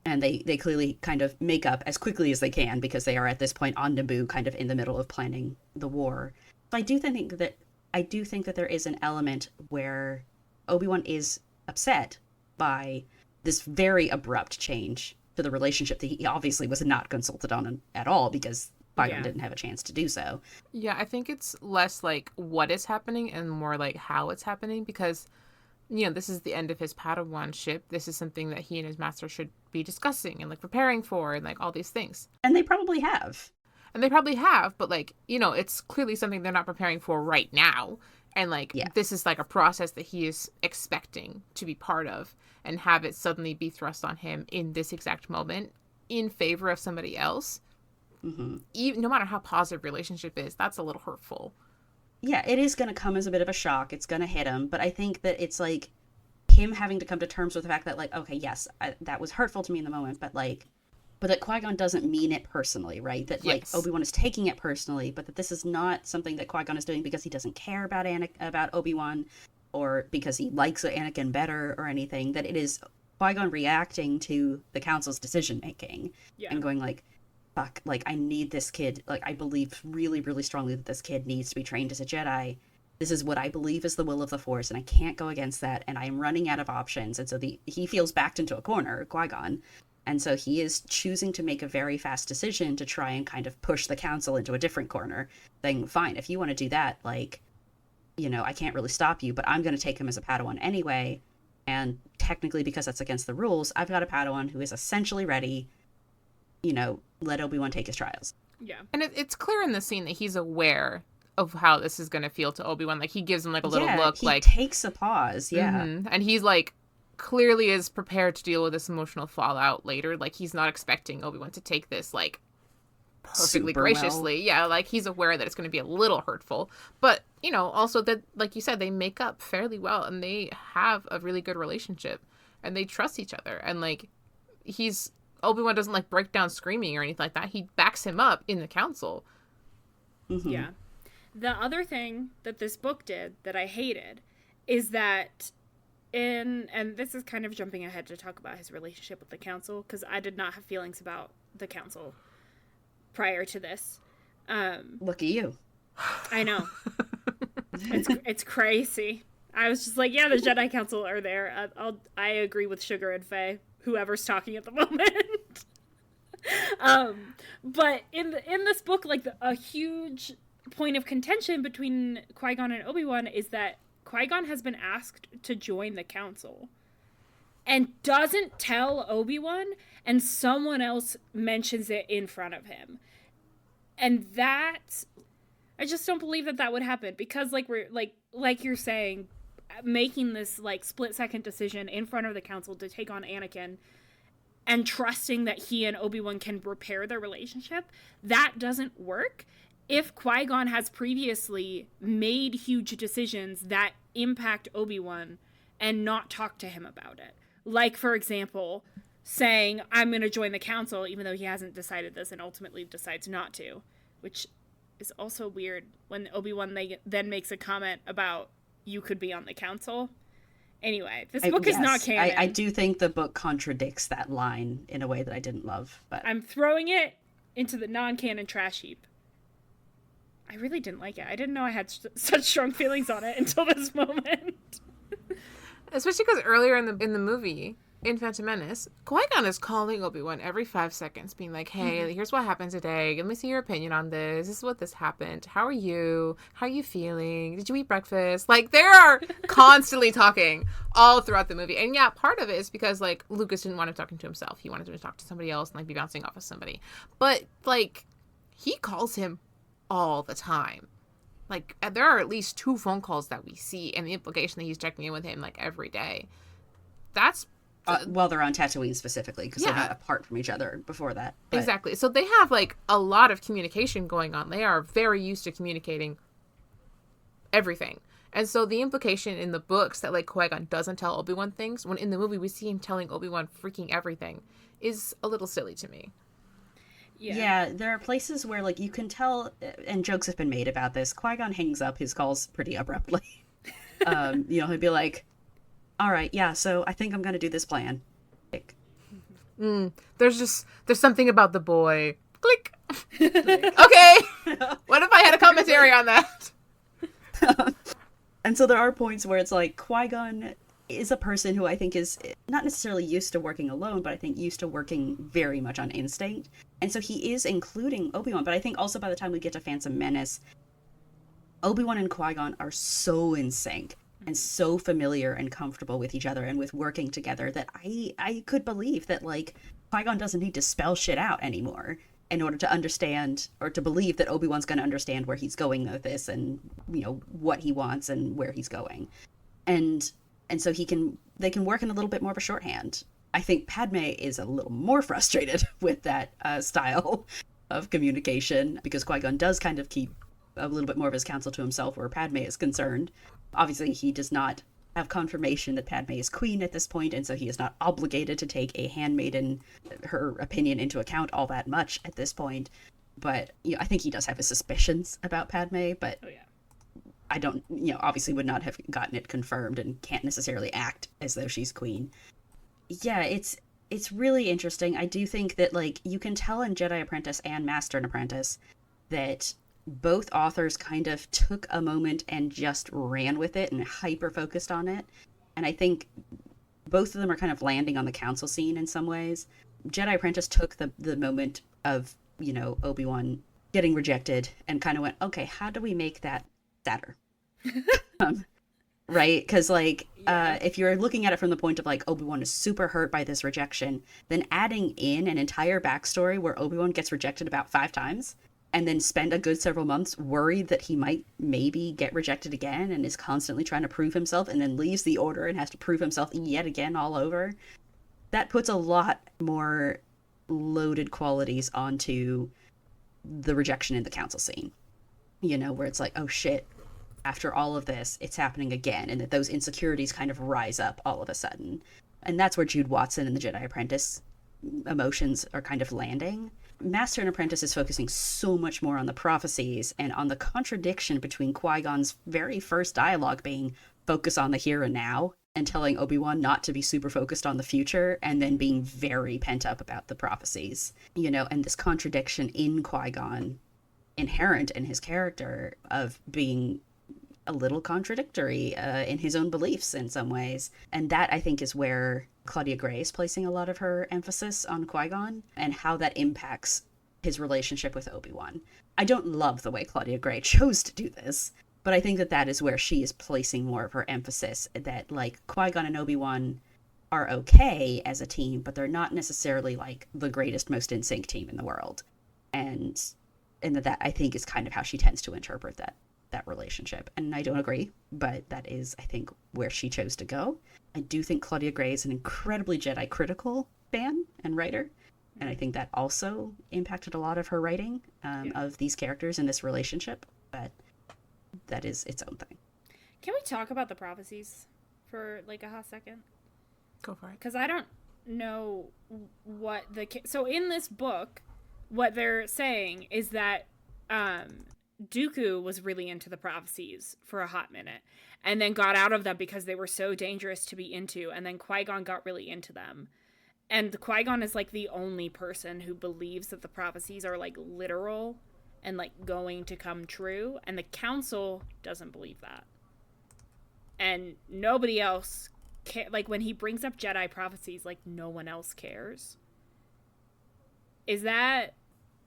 And they clearly kind of make up as quickly as they can, because they are at this point on Naboo, kind of in the middle of planning the war. So I do think that there is an element where Obi-Wan is upset by this very abrupt change to the relationship that he obviously was not consulted on at all, because Qui-Gon didn't have a chance to do so. Yeah, I think it's less like what is happening and more like how it's happening, because, you know, this is the end of his Padawanship. This is something that he and his master should be discussing and like preparing for, and like all these things. And they probably have. But like, you know, it's clearly something they're not preparing for right now. And like, This is like a process that he is expecting to be part of, and have it suddenly be thrust on him in this exact moment in favor of somebody else. Mm-hmm. Even, no matter how positive relationship is, that's a little hurtful. Yeah, it is going to come as a bit of a shock. It's going to hit him. But I think that it's like him having to come to terms with the fact that, like, okay, yes, that was hurtful to me in the moment, but that Qui-Gon doesn't mean it personally, right? That, like, Obi-Wan is taking it personally, but that this is not something that Qui-Gon is doing because he doesn't care about Obi-Wan, or because he likes Anakin better or anything. That it is Qui-Gon reacting to the council's decision-making and going, like, fuck, like, I need this kid. Like, I believe really, really strongly that this kid needs to be trained as a Jedi. This is what I believe is the will of the Force, and I can't go against that, and I'm running out of options. And so he feels backed into a corner, Qui-Gon. And so he is choosing to make a very fast decision to try and kind of push the council into a different corner, saying, fine, if you want to do that, like, you know, I can't really stop you, but I'm going to take him as a Padawan anyway. And technically, because that's against the rules, I've got a Padawan who is essentially ready. You know, let Obi-Wan take his trials. Yeah. And it's clear in the scene that he's aware of how this is going to feel to Obi-Wan. Like, he gives him, like, a little look. He like, takes a pause, Mm-hmm. And he's, like, clearly is prepared to deal with this emotional fallout later. Like, he's not expecting Obi-Wan to take this, like, perfectly super graciously. well. Yeah, like, he's aware that it's going to be a little hurtful. But, you know, also that, like you said, they make up fairly well, and they have a really good relationship, and they trust each other. And, like, Obi-Wan doesn't, like, break down screaming or anything like that. He backs him up in the council. Mm-hmm. Yeah. The other thing that this book did that I hated is that and this is kind of jumping ahead to talk about his relationship with the council, because I did not have feelings about the council prior to this. Look at you. I know. It's crazy. I was just like, yeah, the Jedi Council are there. I agree with Sugar and Faye, whoever's talking at the moment. But in this book, like a huge point of contention between Qui-Gon and Obi-Wan is that Qui-Gon has been asked to join the council and doesn't tell Obi-Wan, and someone else mentions it in front of him. And that, I just don't believe that would happen, because like we're like you're saying, making this like split-second decision in front of the council to take on Anakin and trusting that he and Obi-Wan can repair their relationship, that doesn't work if Qui-Gon has previously made huge decisions that impact Obi-Wan and not talk to him about it. Like, for example, saying, I'm going to join the council, even though he hasn't decided this and ultimately decides not to, which is also weird when Obi-Wan then makes a comment about, you could be on the council. Anyway, this book is not canon. I do think the book contradicts that line in a way that I didn't love. But I'm throwing it into the non-canon trash heap. I really didn't like it. I didn't know I had such strong feelings on it until this moment. Especially because earlier in the movie, in Phantom Menace, Qui-Gon is calling Obi-Wan every 5 seconds, being like, hey, here's what happened today. Let me see your opinion on this. This is what this happened. How are you? How are you feeling? Did you eat breakfast? Like, they are constantly talking all throughout the movie. And yeah, part of it is because, like, Lucas didn't want him talking to himself. He wanted him to talk to somebody else and, like, be bouncing off of somebody. But, like, he calls him all the time. Like, there are at least 2 phone calls that we see, and the implication that he's checking in with him, like, every day. That's... well, they're on Tatooine specifically, because they're not apart from each other before that. But... Exactly. So they have, like, a lot of communication going on. They are very used to communicating everything. And so the implication in the books that, like, Qui-Gon doesn't tell Obi-Wan things, when in the movie we see him telling Obi-Wan freaking everything, is a little silly to me. Yeah, there are places where, like, you can tell, and jokes have been made about this, Qui-Gon hangs up his calls pretty abruptly. He'd be like, all right, yeah, so I think I'm going to do this plan. Like, there's something about the boy. Click. Okay. What if I had a commentary on that? And so there are points where it's like, Qui-Gon is a person who I think is not necessarily used to working alone, but I think used to working very much on instinct. And so he is including Obi-Wan, but I think also by the time we get to Phantom Menace, Obi-Wan and Qui-Gon are so in sync and so familiar and comfortable with each other and with working together that I could believe that, like, Qui-Gon doesn't need to spell shit out anymore in order to understand or to believe that Obi-Wan's going to understand where he's going with this and, you know, what he wants and where he's going. And so they can work in a little bit more of a shorthand. I think Padme is a little more frustrated with that style of communication, because Qui-Gon does kind of keep a little bit more of his counsel to himself where Padme is concerned. Obviously, he does not have confirmation that Padme is queen at this point, and so he is not obligated to take a handmaiden, her opinion, into account all that much at this point. But, you know, I think he does have his suspicions about Padme, but I don't, you know, obviously would not have gotten it confirmed and can't necessarily act as though she's queen. Yeah, it's really interesting. I do think that, like, you can tell in Jedi Apprentice and Master and Apprentice that both authors kind of took a moment and just ran with it and hyper-focused on it. And I think both of them are kind of landing on the council scene in some ways. Jedi Apprentice took the moment of, you know, Obi-Wan getting rejected and kind of went, okay, how do we make that sadder? Right? Because, like, if you're looking at it from the point of, like, Obi-Wan is super hurt by this rejection, then adding in an entire backstory where Obi-Wan gets rejected about 5 times and then spend a good several months worried that he might maybe get rejected again and is constantly trying to prove himself and then leaves the order and has to prove himself yet again all over, that puts a lot more loaded qualities onto the rejection in the council scene. You know, where it's like, oh shit, after all of this, it's happening again, and that those insecurities kind of rise up all of a sudden. And that's where Jude Watson and the Jedi Apprentice emotions are kind of landing. Master and Apprentice is focusing so much more on the prophecies and on the contradiction between Qui-Gon's very first dialogue being focus on the here and now and telling Obi-Wan not to be super focused on the future, and then being very pent up about the prophecies, you know, and this contradiction in Qui-Gon inherent in his character of being a little contradictory in his own beliefs in some ways. And that, I think, is where Claudia Gray is placing a lot of her emphasis on Qui-Gon and how that impacts his relationship with Obi-Wan. I don't love the way Claudia Gray chose to do this, but I think that that is where she is placing more of her emphasis, that, like, Qui-Gon and Obi-Wan are okay as a team, but they're not necessarily, like, the greatest, most in-sync team in the world. And that I think is kind of how she tends to interpret that relationship. And I don't agree, but that is, I think, where she chose to go. I do think Claudia Gray is an incredibly Jedi critical fan and writer. And I think that also impacted a lot of her writing of these characters in this relationship. But that is its own thing. Can we talk about the prophecies for like a hot second? Go for it. Because I don't know what so in this book, what they're saying is that Dooku was really into the prophecies for a hot minute and then got out of them because they were so dangerous to be into, and then Qui-Gon got really into them. And Qui-Gon is like the only person who believes that the prophecies are like literal and like going to come true, and the council doesn't believe that. And nobody else like when he brings up Jedi prophecies, like no one else cares. Is that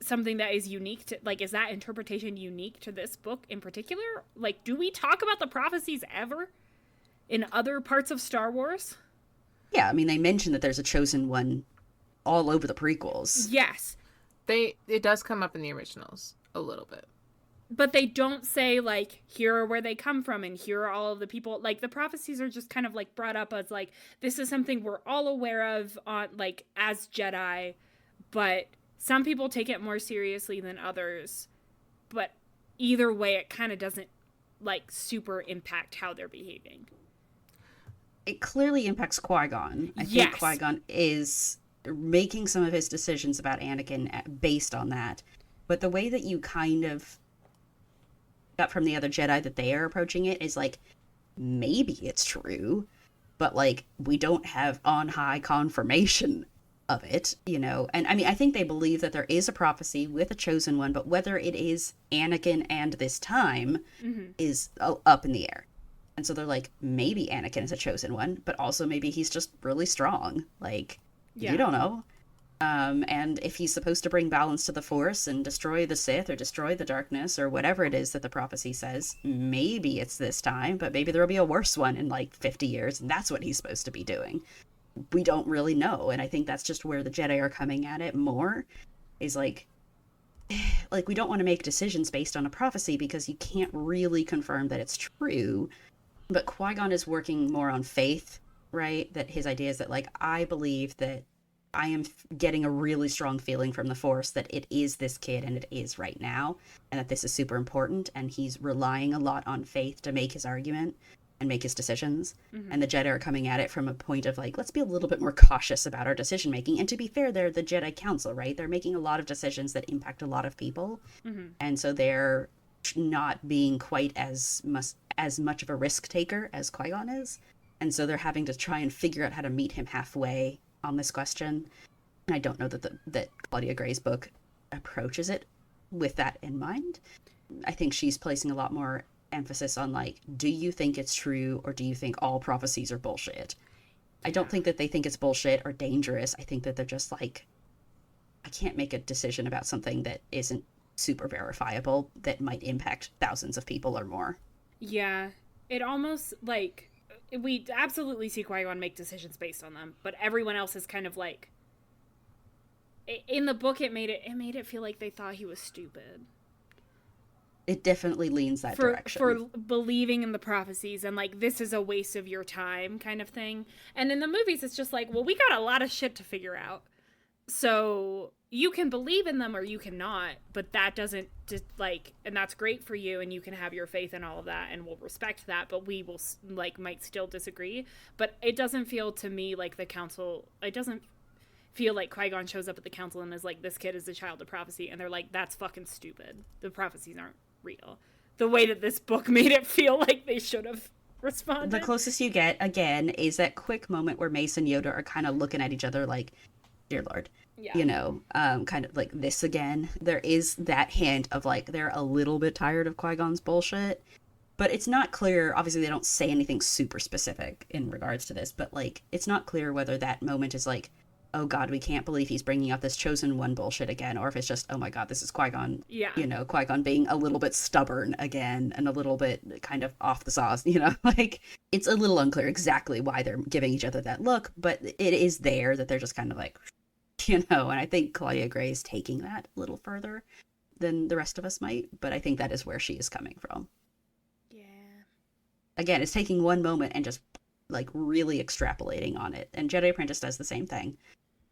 something that is unique to, like, is that interpretation unique to this book in particular? Like, do we talk about the prophecies ever in other parts of Star Wars? Yeah, I mean, they mention that there's a chosen one all over the prequels. Yes. It does come up in the originals a little bit. But they don't say, like, here are where they come from and here are all of the people. Like, the prophecies are just kind of, like, brought up as, like, this is something we're all aware of, on, like, as Jedi, but some people take it more seriously than others. But either way, it kind of doesn't, like, super impact how they're behaving. It clearly impacts Qui-Gon. I think Qui-Gon is making some of his decisions about Anakin based on that. But the way that you kind of got from the other Jedi that they are approaching it is like, maybe it's true, but like, we don't have on high confirmation of it, you know? And I mean, I think they believe that there is a prophecy with a chosen one, but whether it is Anakin and this time is up in the air. And so they're like, maybe Anakin is a chosen one, but also maybe he's just really strong. Like, you don't know. And if he's supposed to bring balance to the Force and destroy the Sith or destroy the darkness or whatever it is that the prophecy says, maybe it's this time, but maybe there'll be a worse one in like 50 years, and that's what he's supposed to be doing. We don't really know. And I think that's just where the Jedi are coming at it more, is like we don't want to make decisions based on a prophecy because you can't really confirm that it's true. But Qui-Gon is working more on faith, right? That his idea is that, like, I believe that I am getting a really strong feeling from the Force that it is this kid and it is right now, and that this is super important, and he's relying a lot on faith to make his argument and make his decisions. And the Jedi are coming at it from a point of, like, let's be a little bit more cautious about our decision making. And to be fair, they're the Jedi Council, right? They're making a lot of decisions that impact a lot of people. And so they're not being quite as much of a risk taker as Qui-Gon is. And so they're having to try and figure out how to meet him halfway on this question. And I don't know that Claudia Gray's book approaches it with that in mind. I think she's placing a lot more emphasis on, like, do you think it's true, or do you think all prophecies are bullshit? I don't think that they think it's bullshit or dangerous. I think that they're just like, I can't make a decision about something that isn't super verifiable that might impact thousands of people or more. Yeah, it almost, like, we absolutely see Qui-Gon make decisions based on them, but everyone else is kind of like, in the book it made it feel like they thought he was stupid. It definitely leans that direction. For believing in the prophecies and, like, this is a waste of your time kind of thing. And in the movies it's just like, well, we got a lot of shit to figure out. So you can believe in them or you cannot, but that doesn't just, like, and that's great for you and you can have your faith in all of that and we'll respect that, but we will, like, might still disagree. But it doesn't feel to me like the council, it doesn't feel like Qui-Gon shows up at the council and is like, this kid is a child of prophecy, and they're like, that's fucking stupid. The prophecies aren't real. The way that this book made it feel like they should have responded. The closest you get, again, is that quick moment where Mace and Yoda are kind of looking at each other like, dear Lord. Yeah. You know, kind of like, this again. There is that hint of, like, they're a little bit tired of Qui-Gon's bullshit, But it's not clear. Obviously, they don't say anything super specific in regards to this, but like, it's not clear whether that moment is like, oh God, we can't believe he's bringing up this chosen one bullshit again, or if it's just, oh my God, this is Qui-Gon, Yeah. you know, Qui-Gon being a little bit stubborn again and a little bit kind of off the sauce, you know, like, it's a little unclear exactly why they're giving each other that look, but it is there that they're just kind of like, you know, and I think Claudia Gray is taking that a little further than the rest of us might, but I think that is where she is coming from. Again, it's taking one moment and just like really extrapolating on it. And Jedi Apprentice does the same thing.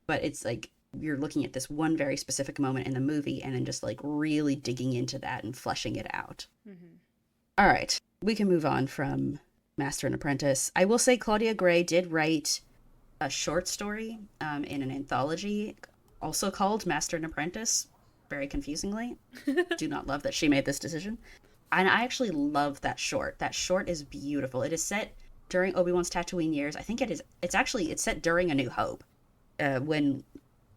But it's like you're looking at this one very specific moment in the movie and then just like really digging into that and fleshing it out. Mm-hmm. All right, we can move on from Master and Apprentice. I will say Claudia Gray did write a short story in an anthology also called Master and Apprentice, very confusingly. Do not love that she made this decision. And I actually love that short. That short is beautiful. It is set during Obi-Wan's Tatooine years. I think it's set during A New Hope, when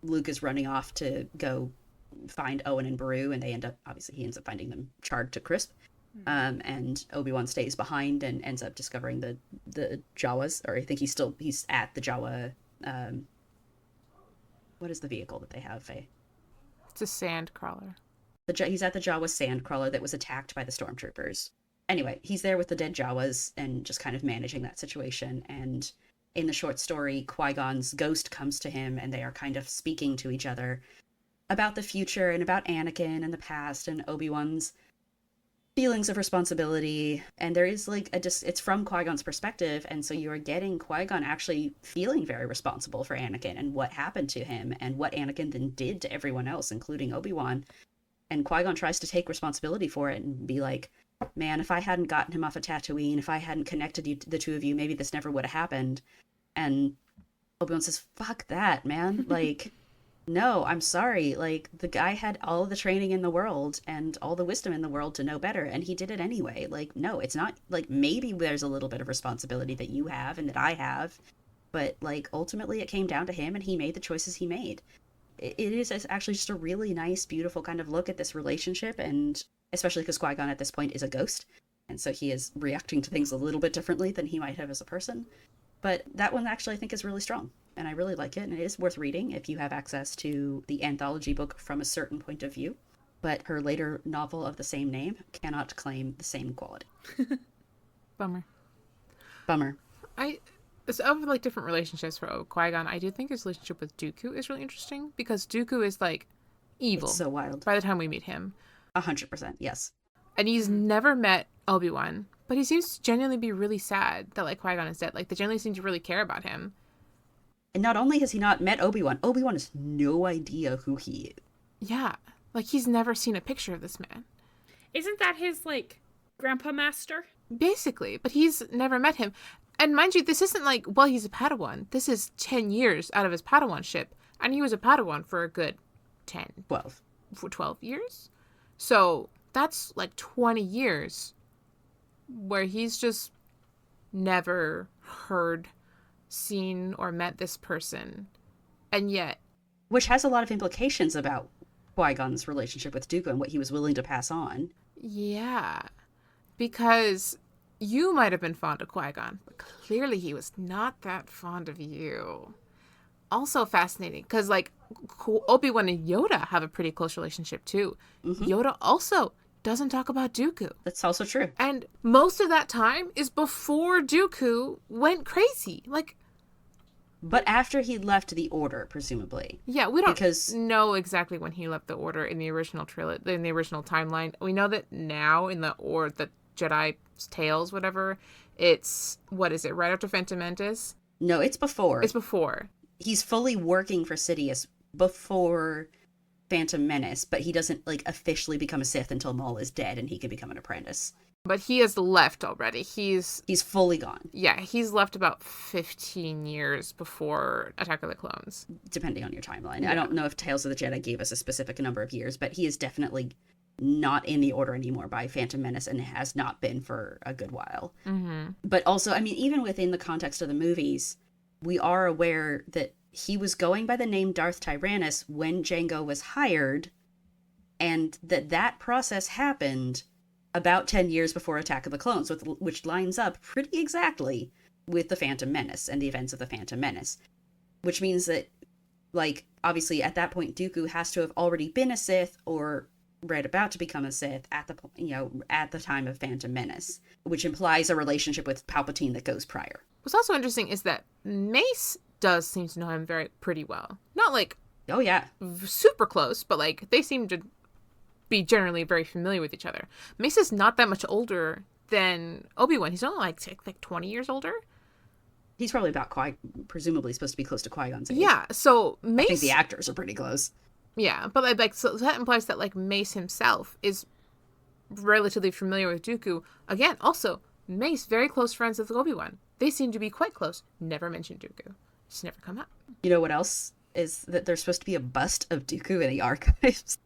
Luke is running off to go find Owen and Beru, and he ends up finding them charred to crisp. And Obi-Wan stays behind and ends up discovering the Jawas, or I think he's at the Jawa. What is the vehicle that they have, Faye? It's a sand crawler. He's at the Jawa sandcrawler that was attacked by the stormtroopers. Anyway, he's there with the dead Jawas and just kind of managing that situation. And in the short story, Qui-Gon's ghost comes to him and they are kind of speaking to each other about the future and about Anakin and the past and Obi-Wan's feelings of responsibility. And there is like it's from Qui-Gon's perspective. And so you are getting Qui-Gon actually feeling very responsible for Anakin and what happened to him and what Anakin then did to everyone else, including Obi-Wan. And Qui-Gon tries to take responsibility for it and be like, man, if I hadn't gotten him off of Tatooine, if I hadn't connected the two of you, maybe this never would have happened. And Obi-Wan says, fuck that, man. Like, no, I'm sorry. Like, the guy had all the training in the world and all the wisdom in the world to know better, and he did it anyway. Like, no, it's not, like, maybe there's a little bit of responsibility that you have and that I have, but, like, ultimately it came down to him, and he made the choices he made. It is actually just a really nice, beautiful kind of look at this relationship, and especially because Qui-Gon at this point is a ghost, and so he is reacting to things a little bit differently than he might have as a person. But that one actually I think is really strong, and I really like it, and it is worth reading if you have access to the anthology book from a certain point of view. But her later novel of the same name cannot claim the same quality. Bummer. It's of like different relationships for Qui-Gon. I do think his relationship with Dooku is really interesting because Dooku is like evil. It's so wild. By the time we meet him. 100%, yes. And he's never met Obi-Wan, but he seems to genuinely be really sad that like Qui-Gon is dead. Like they genuinely seem to really care about him. And not only has he not met Obi-Wan has no idea who he is. Yeah. Like he's never seen a picture of this man. Isn't that his like grandpa master? Basically, but he's never met him. And mind you, this isn't like, well, he's a Padawan. This is 10 years out of his Padawanship. And he was a Padawan for a good 12 years. So that's like 20 years where he's just never heard, seen, or met this person. And yet... Which has a lot of implications about Qui-Gon's relationship with Dooku and what he was willing to pass on. Yeah. Because... you might have been fond of Qui-Gon, but clearly he was not that fond of you. Also fascinating, because, like, Obi-Wan and Yoda have a pretty close relationship, too. Mm-hmm. Yoda also doesn't talk about Dooku. That's also true. And most of that time is before Dooku went crazy. Like... But after he left the Order, presumably. Yeah, we don't know exactly when he left the Order in the original in the original timeline. We know that now in the Jedi Tales, whatever, it's, what is it, right after Phantom Menace? No, it's before. It's before. He's fully working for Sidious before Phantom Menace, but he doesn't, like, officially become a Sith until Maul is dead and he can become an apprentice. But he has left already. He's fully gone. Yeah, he's left about 15 years before Attack of the Clones. Depending on your timeline. Yeah. I don't know if Tales of the Jedi gave us a specific number of years, but he is definitely not in the Order anymore by Phantom Menace and has not been for a good while. Mm-hmm. But also, I mean, even within the context of the movies, we are aware that he was going by the name Darth Tyrannus when Jango was hired, and that process happened about 10 years before Attack of the Clones, which lines up pretty exactly with the Phantom Menace and the events of the Phantom Menace. Which means that, like, obviously at that point, Dooku has to have already been a Sith or right about to become a Sith at the time of Phantom Menace, which implies a relationship with Palpatine that goes prior. What's also interesting is that Mace does seem to know him pretty well. Not like, oh yeah, super close, but like they seem to be generally very familiar with each other. Mace is not that much older than Obi-Wan. He's only like 20 years older. He's probably about presumably supposed to be close to Qui-Gon's age. Yeah, so Mace... I think the actors are pretty close. Yeah, but like so that implies that like Mace himself is relatively familiar with Dooku. Again, also, Mace, very close friends with Obi-Wan. They seem to be quite close. Never mentioned Dooku. Just never come up. You know what else? Is that there's supposed to be a bust of Dooku in the archives.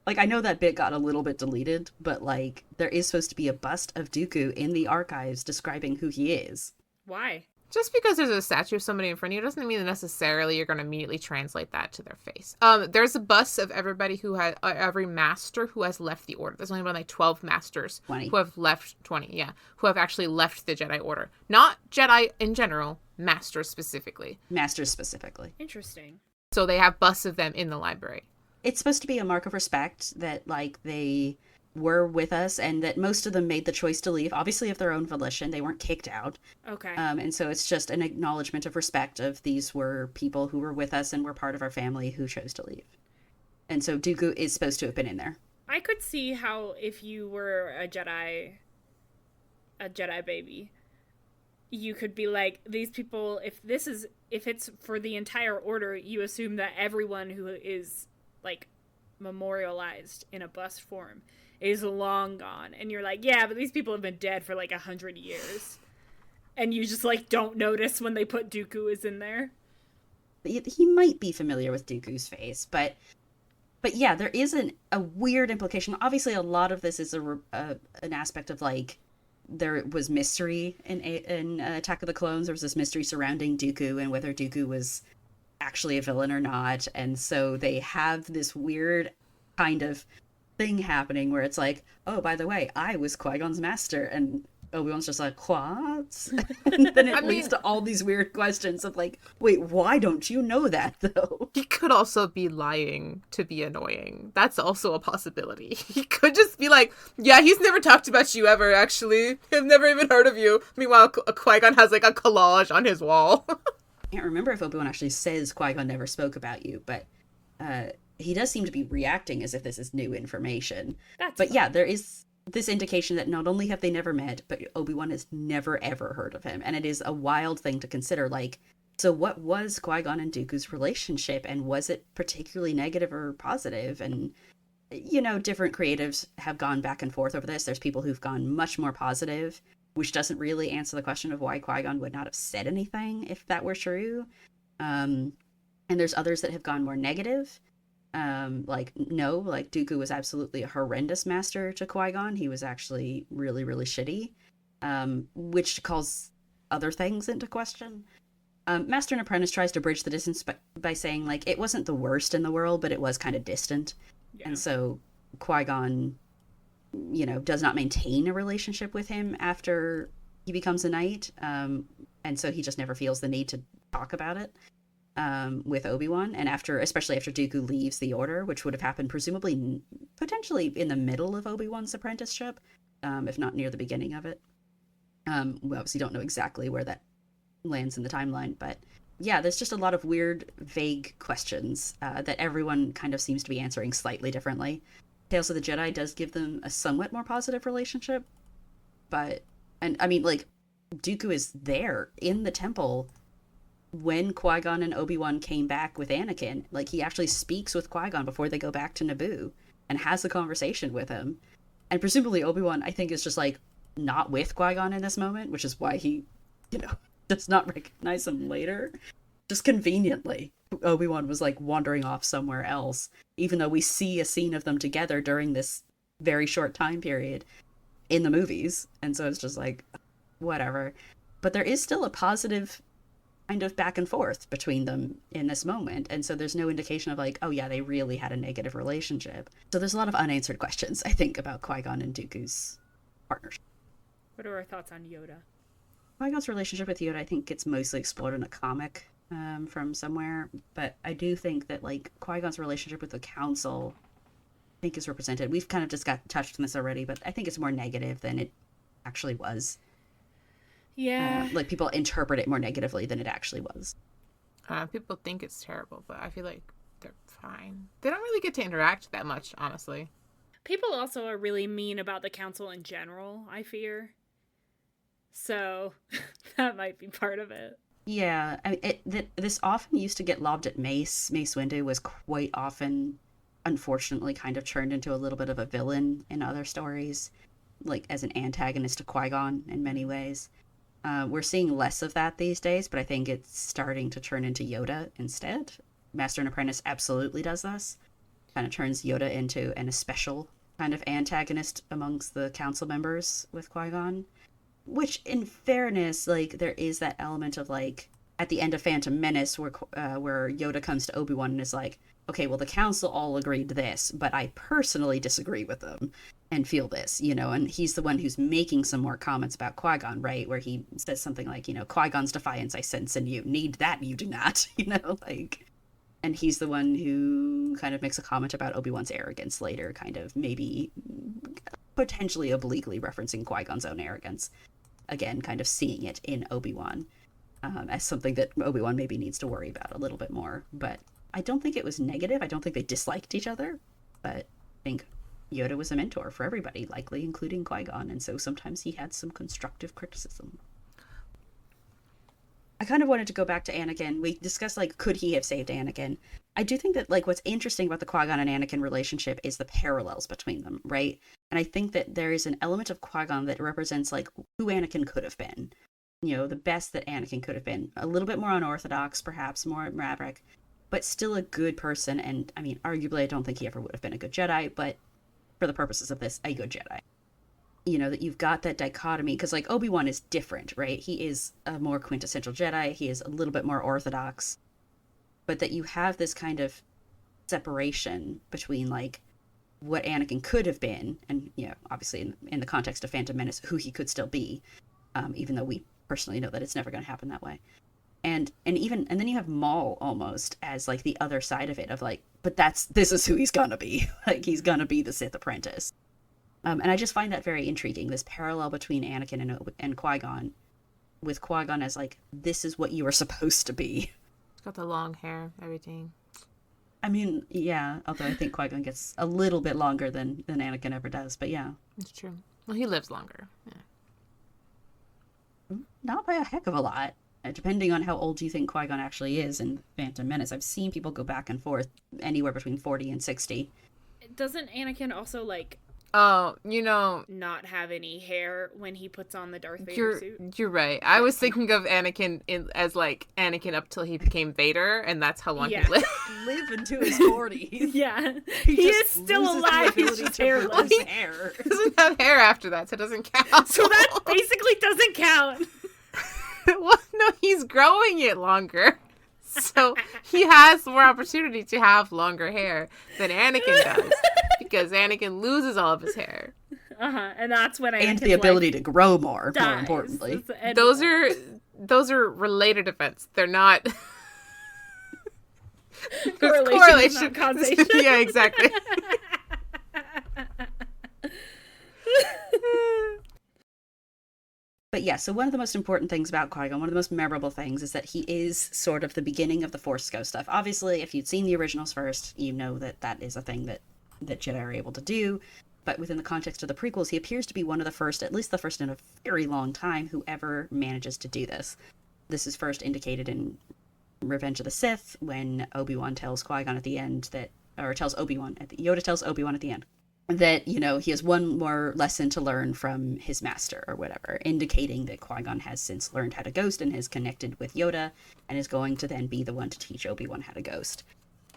Like, I know that bit got a little bit deleted, but like, there is supposed to be a bust of Dooku in the archives describing who he is. Why? Just because there's a statue of somebody in front of you doesn't mean that necessarily you're going to immediately translate that to their face. There's a bust of everybody who has, every master who has left the order. There's only been like 12 masters 20. who have left, 20, yeah, who have actually left the Jedi Order. Not Jedi in general, masters specifically. Masters specifically. Interesting. So they have busts of them in the library. It's supposed to be a mark of respect that, like, they were with us and that most of them made the choice to leave, obviously of their own volition. They weren't kicked out. Okay. And so it's just an acknowledgement of respect of these were people who were with us and were part of our family who chose to leave. And so Dooku is supposed to have been in there. I could see how if you were a Jedi baby, you could be like, these people, if it's for the entire order, you assume that everyone who is like memorialized in a bust form is long gone, and you're like, yeah, but these people have been dead for like 100 years, and you just like don't notice when they put Dooku is in there. He might be familiar with Dooku's face, but yeah, there is a weird implication. Obviously, a lot of this is an aspect of like there was mystery in Attack of the Clones. There was this mystery surrounding Dooku and whether Dooku was actually a villain or not, and so they have this weird kind of thing happening where it's like, oh, by the way, I was Qui-Gon's master, and Obi-Wan's just like, what? And then it leads to all these weird questions of like, wait, why don't you know that though? He could also be lying to be annoying. That's also a possibility. He could just be like, yeah, he's never talked about you ever, actually. I've never even heard of you. Meanwhile, Qui-Gon has like a collage on his wall. I can't remember if Obi-Wan actually says Qui-Gon never spoke about you, but he does seem to be reacting as if this is new information. But yeah, there is this indication that not only have they never met, but Obi-Wan has never ever heard of him. And it is a wild thing to consider. Like, so what was Qui-Gon and Dooku's relationship? And was it particularly negative or positive? And, you know, different creatives have gone back and forth over this. There's people who've gone much more positive, which doesn't really answer the question of why Qui-Gon would not have said anything if that were true. And there's others that have gone more negative. Like Dooku was absolutely a horrendous master to Qui-Gon. He was actually really, really shitty, which calls other things into question. Master and Apprentice tries to bridge the distance by saying, like, it wasn't the worst in the world, but it was kind of distant. Yeah. And so Qui-Gon, you know, does not maintain a relationship with him after he becomes a knight. And so he just never feels the need to talk about it. With Obi-Wan, and especially after Dooku leaves the Order, which would have happened potentially in the middle of Obi-Wan's apprenticeship, if not near the beginning of it. We obviously don't know exactly where that lands in the timeline, but yeah, there's just a lot of weird, vague questions that everyone kind of seems to be answering slightly differently. Tales of the Jedi does give them a somewhat more positive relationship, and I mean, like, Dooku is there in the temple when Qui-Gon and Obi-Wan came back with Anakin. Like, he actually speaks with Qui-Gon before they go back to Naboo and has a conversation with him. And presumably Obi-Wan, I think, is just, like, not with Qui-Gon in this moment, which is why he, you know, does not recognize him later. Just conveniently, Obi-Wan was, like, wandering off somewhere else, even though we see a scene of them together during this very short time period in the movies. And so it's just like, whatever. But there is still a positive kind of back and forth between them in this moment. And so there's no indication of like, oh yeah, they really had a negative relationship. So there's a lot of unanswered questions, I think, about Qui-Gon and Dooku's partnership. What are our thoughts on Yoda? Qui-Gon's relationship with Yoda, I think, gets mostly explored in a comic from somewhere. But I do think that like Qui-Gon's relationship with the Council, I think, is represented. We've kind of just got touched on this already, but I think it's more negative than it actually was. Yeah. Like people interpret it more negatively than it actually was. People think it's terrible, but I feel like they're fine. They don't really get to interact that much, honestly. People also are really mean about the council in general, I fear. So that might be part of it. Yeah, I mean, this often used to get lobbed at Mace. Mace Windu was quite often, unfortunately, kind of turned into a little bit of a villain in other stories, like as an antagonist to Qui-Gon in many ways. We're seeing less of that these days, but I think it's starting to turn into Yoda instead. Master and Apprentice absolutely does this. Kind of turns Yoda into an especial kind of antagonist amongst the council members with Qui-Gon. Which, in fairness, like, there is that element of, like, at the end of Phantom Menace where Yoda comes to Obi-Wan and is like, okay, well, the council all agreed to this, but I personally disagree with them and feel this, you know, and he's the one who's making some more comments about Qui-Gon, right, where he says something like, you know, Qui-Gon's defiance I sense in you, need that you do not, you know, like, and he's the one who kind of makes a comment about Obi-Wan's arrogance later, kind of maybe potentially obliquely referencing Qui-Gon's own arrogance, again, kind of seeing it in Obi-Wan as something that Obi-Wan maybe needs to worry about a little bit more, but I don't think it was negative. I don't think they disliked each other, but I think Yoda was a mentor for everybody, likely including Qui-Gon, and so sometimes he had some constructive criticism. I kind of wanted to go back to Anakin. We discussed, like, could he have saved Anakin? I do think that, like, what's interesting about the Qui-Gon and Anakin relationship is the parallels between them, right? And I think that there is an element of Qui-Gon that represents, like, who Anakin could have been. You know, the best that Anakin could have been. A little bit more unorthodox, perhaps, more maverick, but still a good person. And, I mean, arguably, I don't think he ever would have been a good Jedi, but for the purposes of this, a good Jedi. You know, that you've got that dichotomy, because, like, Obi-Wan is different, right? He is a more quintessential Jedi. He is a little bit more orthodox. But that you have this kind of separation between, like, what Anakin could have been, and, you know, obviously in the context of Phantom Menace, who he could still be, even though we personally know that it's never going to happen that way. And then you have Maul almost as, like, the other side of it, of, like, but this is who he's gonna be. Like, he's gonna be the Sith apprentice. And I just find that very intriguing, this parallel between Anakin and Qui-Gon, with Qui-Gon as, like, this is what you are supposed to be. He's got the long hair, everything. I mean, yeah, although I think Qui-Gon gets a little bit longer than Anakin ever does, but yeah. It's true. Well, he lives longer. Yeah. Not by a heck of a lot, depending on how old you think Qui-Gon actually is in Phantom Menace. I've seen people go back and forth anywhere between 40 and 60. Doesn't Anakin also, like, Oh, you know, not have any hair when he puts on the Darth Vader suit? You're right. I was thinking of Anakin as, like, Anakin up till he became Vader, and that's how long he lived. Live into his 40s. Yeah. He is still alive. He's just hairless. Hair. He doesn't have hair after that, so it doesn't count. So that basically doesn't count. Well, no, he's growing it longer. So he has more opportunity to have longer hair than Anakin does, because Anakin loses all of his hair. And that's when Anakin's, and the ability to grow more dies. importantly. Those are related events. They're not correlation. Not causation. Yeah, exactly. But yeah, so one of the most important things about Qui-Gon, one of the most memorable things, is that he is sort of the beginning of the Force Ghost stuff. Obviously, if you'd seen the originals first, you know that that is a thing that Jedi are able to do. But within the context of the prequels, he appears to be one of the first, at least the first in a very long time, who ever manages to do this. This is first indicated in Revenge of the Sith, when Obi-Wan tells Qui-Gon at the end that, or tells Obi-Wan, Yoda tells Obi-Wan at the end, that, you know, he has one more lesson to learn from his master or whatever, indicating that Qui-Gon has since learned how to ghost and has connected with Yoda and is going to then be the one to teach Obi-Wan how to ghost.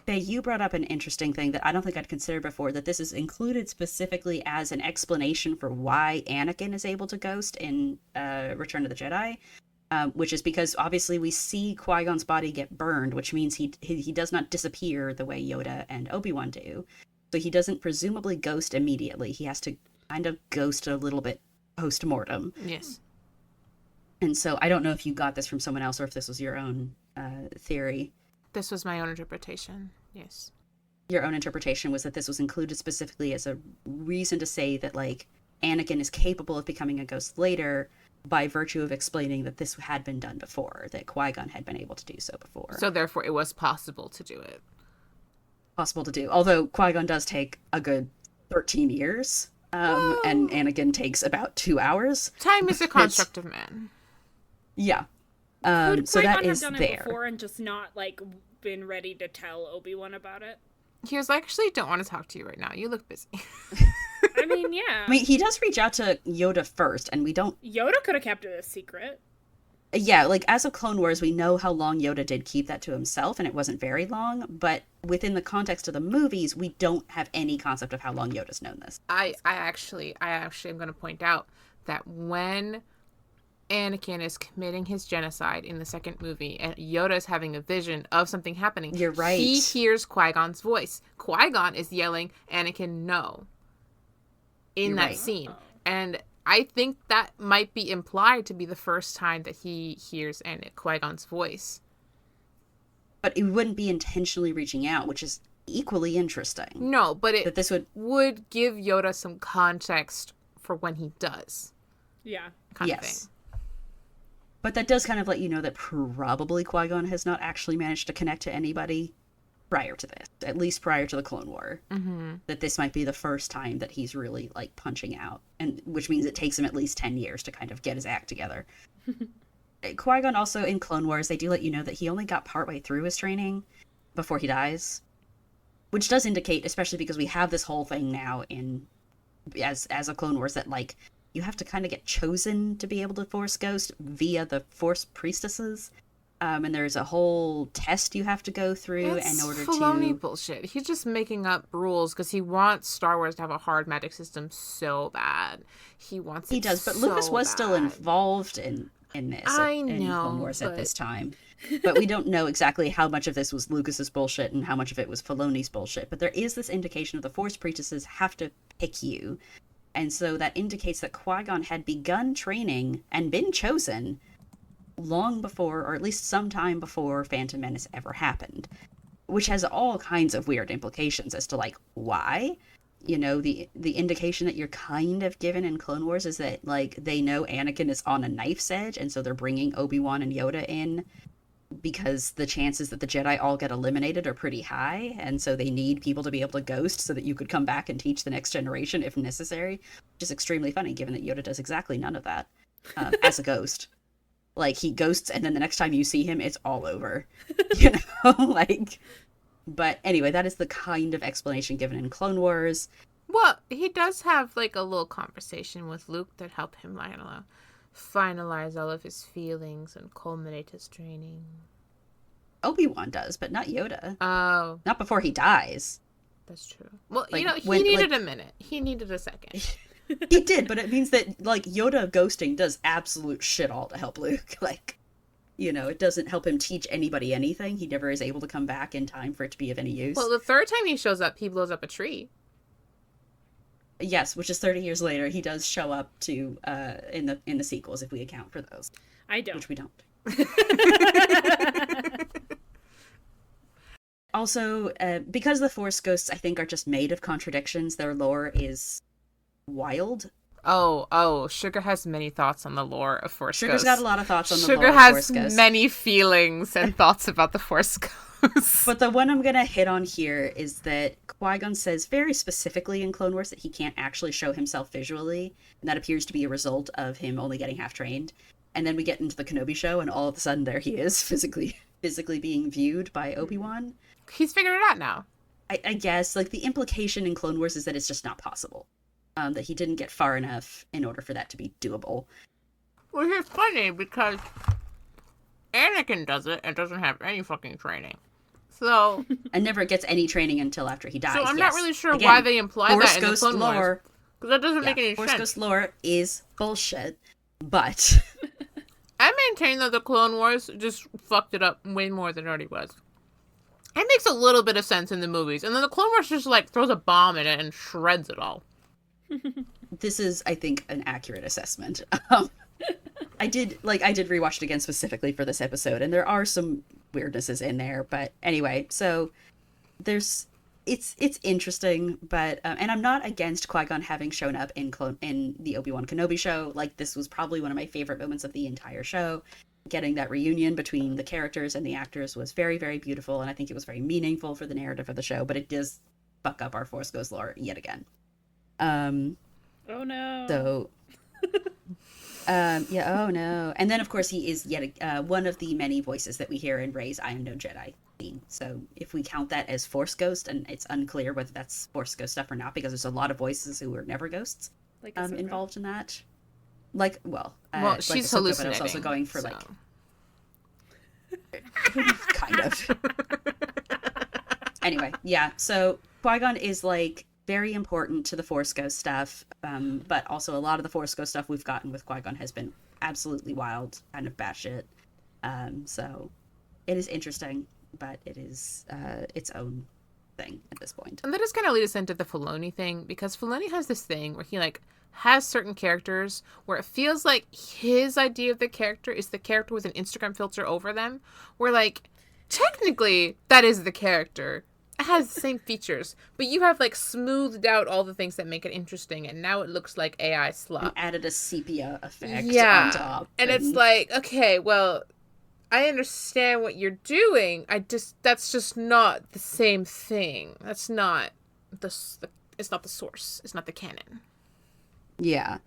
Faye, you brought up an interesting thing that I don't think I'd considered before, that this is included specifically as an explanation for why Anakin is able to ghost in Return of the Jedi. which is because obviously we see Qui-Gon's body get burned, which means he does not disappear the way Yoda and Obi-Wan do. So he doesn't presumably ghost immediately. He has to kind of ghost a little bit post-mortem. Yes. And so I don't know if you got this from someone else or if this was your own theory. This was my own interpretation. Yes. Your own interpretation was that this was included specifically as a reason to say that, like, Anakin is capable of becoming a ghost later by virtue of explaining that this had been done before, that Qui-Gon had been able to do so before. So therefore it was possible to do it. Possible to do. Although Qui-Gon does take a good 13 years, and Anakin takes about 2 hours. Time is a construct of man. Yeah. Could So that Qui-Gon have is done there. it before and just not, like, been ready to tell Obi-Wan about it? He was like, actually, don't want to talk to you right now. You look busy. I mean, yeah. I mean, he does reach out to Yoda first, and we don't... Yoda could have kept it a secret. Yeah, like, as of Clone Wars, we know how long Yoda did keep that to himself, and it wasn't very long, but within the context of the movies, we don't have any concept of how long Yoda's known this. I actually am going to point out that when Anakin is committing his genocide in the second movie and Yoda is having a vision of something happening, You're right. He hears Qui-Gon's voice. Qui-Gon is yelling, Anakin, no, in You're that right. scene. And I think that might be implied to be the first time that he hears Qui-Gon's voice. But it wouldn't be intentionally reaching out, which is equally interesting. No, but it That this would give Yoda some context for when he does. Yeah. Kind of Yes. thing. But that does kind of let you know that probably Qui-Gon has not actually managed to connect to anybody prior to this, at least prior to the Clone War. Mm-hmm. That this might be the first time that he's really, like, punching out, and which means it takes him at least 10 years to kind of get his act together. Qui-Gon also, in Clone Wars, they do let you know that he only got partway through his training before he dies, which does indicate, especially because we have this whole thing now as a Clone Wars, that, like, you have to kind of get chosen to be able to Force Ghost via the Force Priestesses. And there's a whole test you have to go through in order Filoni to... bullshit. He's just making up rules because he wants Star Wars to have a hard magic system so bad. He wants He it does, but so Lucas was still bad. involved in this in Clone Wars at this time. But we don't know exactly how much of this was Lucas's bullshit and how much of it was Filoni's bullshit. But there is this indication of the Force Priestesses have to pick you. And so that indicates that Qui-Gon had begun training and been chosen long before, or at least sometime before, Phantom Menace ever happened. Which has all kinds of weird implications as to, like, why. You know, the indication that you're kind of given in Clone Wars is that, like, they know Anakin is on a knife's edge, and so they're bringing Obi-Wan and Yoda in because the chances that the Jedi all get eliminated are pretty high, and so they need people to be able to ghost so that you could come back and teach the next generation if necessary, which is extremely funny given that Yoda does exactly none of that as a ghost. Like, he ghosts, and then the next time you see him, it's all over. You know? Like... But anyway, that is the kind of explanation given in Clone Wars. Well, he does have, like, a little conversation with Luke that helped him, like, I don't know, finalize all of his feelings and culminate his training. Obi-Wan does, but not Yoda. Oh. Not before he dies. That's true. Well, Like, you know, he when, needed a minute. He needed a second. He did, but it means that, like, Yoda ghosting does absolute shit all to help Luke. Like, you know, it doesn't help him teach anybody anything. He never is able to come back in time for it to be of any use. Well, the third time he shows up, he blows up a tree. Yes, which is 30 years later. He does show up to in the sequels if we account for those. I don't. Which we don't. Also, because the Force Ghosts, I think, are just made of contradictions, their lore is wild. Oh, Sugar has many thoughts on the lore of Force Sugar's Ghosts. got a lot of thoughts on the Sugar lore of has Force Ghosts. many feelings and thoughts about the Force Ghosts. But the one I'm going to hit on here is that Qui-Gon says very specifically in Clone Wars that he can't actually show himself visually, and that appears to be a result of him only getting half-trained. And then we get into the Kenobi show, and all of a sudden there he is, physically being viewed by Obi-Wan. He's figured it out now. I guess, like, the implication in Clone Wars is that it's just not possible. That he didn't get far enough in order for that to be doable. Which is funny because Anakin does it and doesn't have any fucking training. So... And never gets any training until after he dies. So I'm yes. not really sure Again, why they imply Force that in the Ghost Clone Wars. lore. Because that doesn't make any Force sense. Ghost lore is bullshit, but... I maintain that the Clone Wars just fucked it up way more than it already was. It makes a little bit of sense in the movies, and then the Clone Wars just, like, throws a bomb in it and shreds it all. This is, I think, an accurate assessment. I did rewatch it again specifically for this episode, and there are some weirdnesses in there, but anyway, so it's interesting, but and I'm not against Qui-Gon having shown up in the Obi-Wan Kenobi show. Like, this was probably one of my favorite moments of the entire show. Getting that reunion between the characters and the actors was very, very beautiful, and I think it was very meaningful for the narrative of the show, but it does fuck up our Force Ghost lore yet again. Oh no. So yeah, oh no. And then of course he is yet one of the many voices that we hear in Rey's I Am No Jedi theme. So if we count that as Force Ghost, and it's unclear whether that's Force Ghost stuff or not, because there's a lot of voices who were never ghosts Like involved in that. Like, well, she's Ahsoka, hallucinating. but it's also going for so. kind of. Anyway, yeah. So Qui-Gon is like very important to the Force Ghost stuff, but also a lot of the Force Ghost stuff we've gotten with Qui-Gon has been absolutely wild, kind of batshit. So it is interesting, but it is its own thing at this point. And that just kind of leads us into the Filoni thing, because Filoni has this thing where he, like, has certain characters where it feels like his idea of the character is the character with an Instagram filter over them, where, like, technically that is the character. It has the same features, but you have, like, smoothed out all the things that make it interesting, and now it looks like AI slop. And added a sepia effect on top. And it's like, okay, well, I understand what you're doing. That's just not the same thing. That's not it's not the source. It's not the canon. Yeah.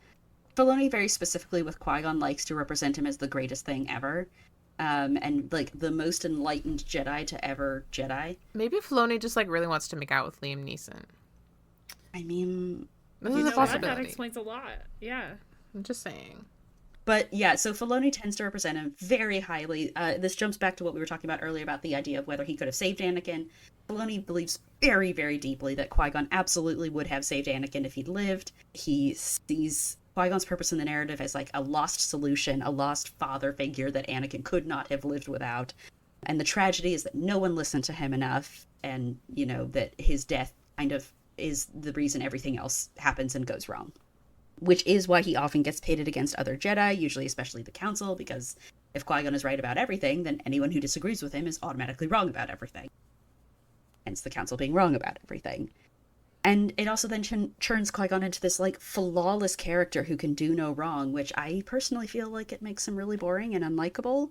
Filoni very specifically with Qui-Gon likes to represent him as the greatest thing ever. And, like, the most enlightened Jedi to ever Jedi. Maybe Filoni just, like, really wants to make out with Liam Neeson. I mean, This is a possibility. That explains a lot. Yeah. I'm just saying. But yeah, so Filoni tends to represent him very highly. This jumps back to what we were talking about earlier about the idea of whether he could have saved Anakin. Filoni believes very, very deeply that Qui-Gon absolutely would have saved Anakin if he'd lived. He sees Qui-Gon's purpose in the narrative as, like, a lost solution, a lost father figure that Anakin could not have lived without. And the tragedy is that no one listened to him enough, and, you know, that his death kind of is the reason everything else happens and goes wrong. Which is why he often gets pitted against other Jedi, usually especially the Council, because if Qui-Gon is right about everything, then anyone who disagrees with him is automatically wrong about everything. Hence the Council being wrong about everything. And it also then turns Qui-Gon into this, like, flawless character who can do no wrong, which I personally feel like it makes him really boring and unlikable.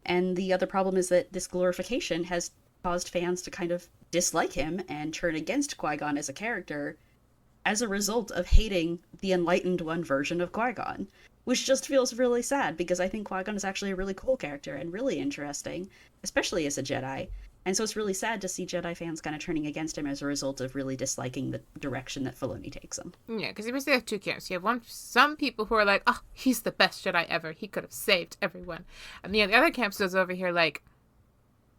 And the other problem is that this glorification has caused fans to kind of dislike him and turn against Qui-Gon as a character as a result of hating the enlightened one version of Qui-Gon, which just feels really sad, because I think Qui-Gon is actually a really cool character and really interesting, especially as a Jedi. And so it's really sad to see Jedi fans kind of turning against him as a result of really disliking the direction that Filoni takes him. Yeah, because you basically have two camps. You have some people who are like, oh, he's the best Jedi ever. He could have saved everyone. And the other camp goes over here like,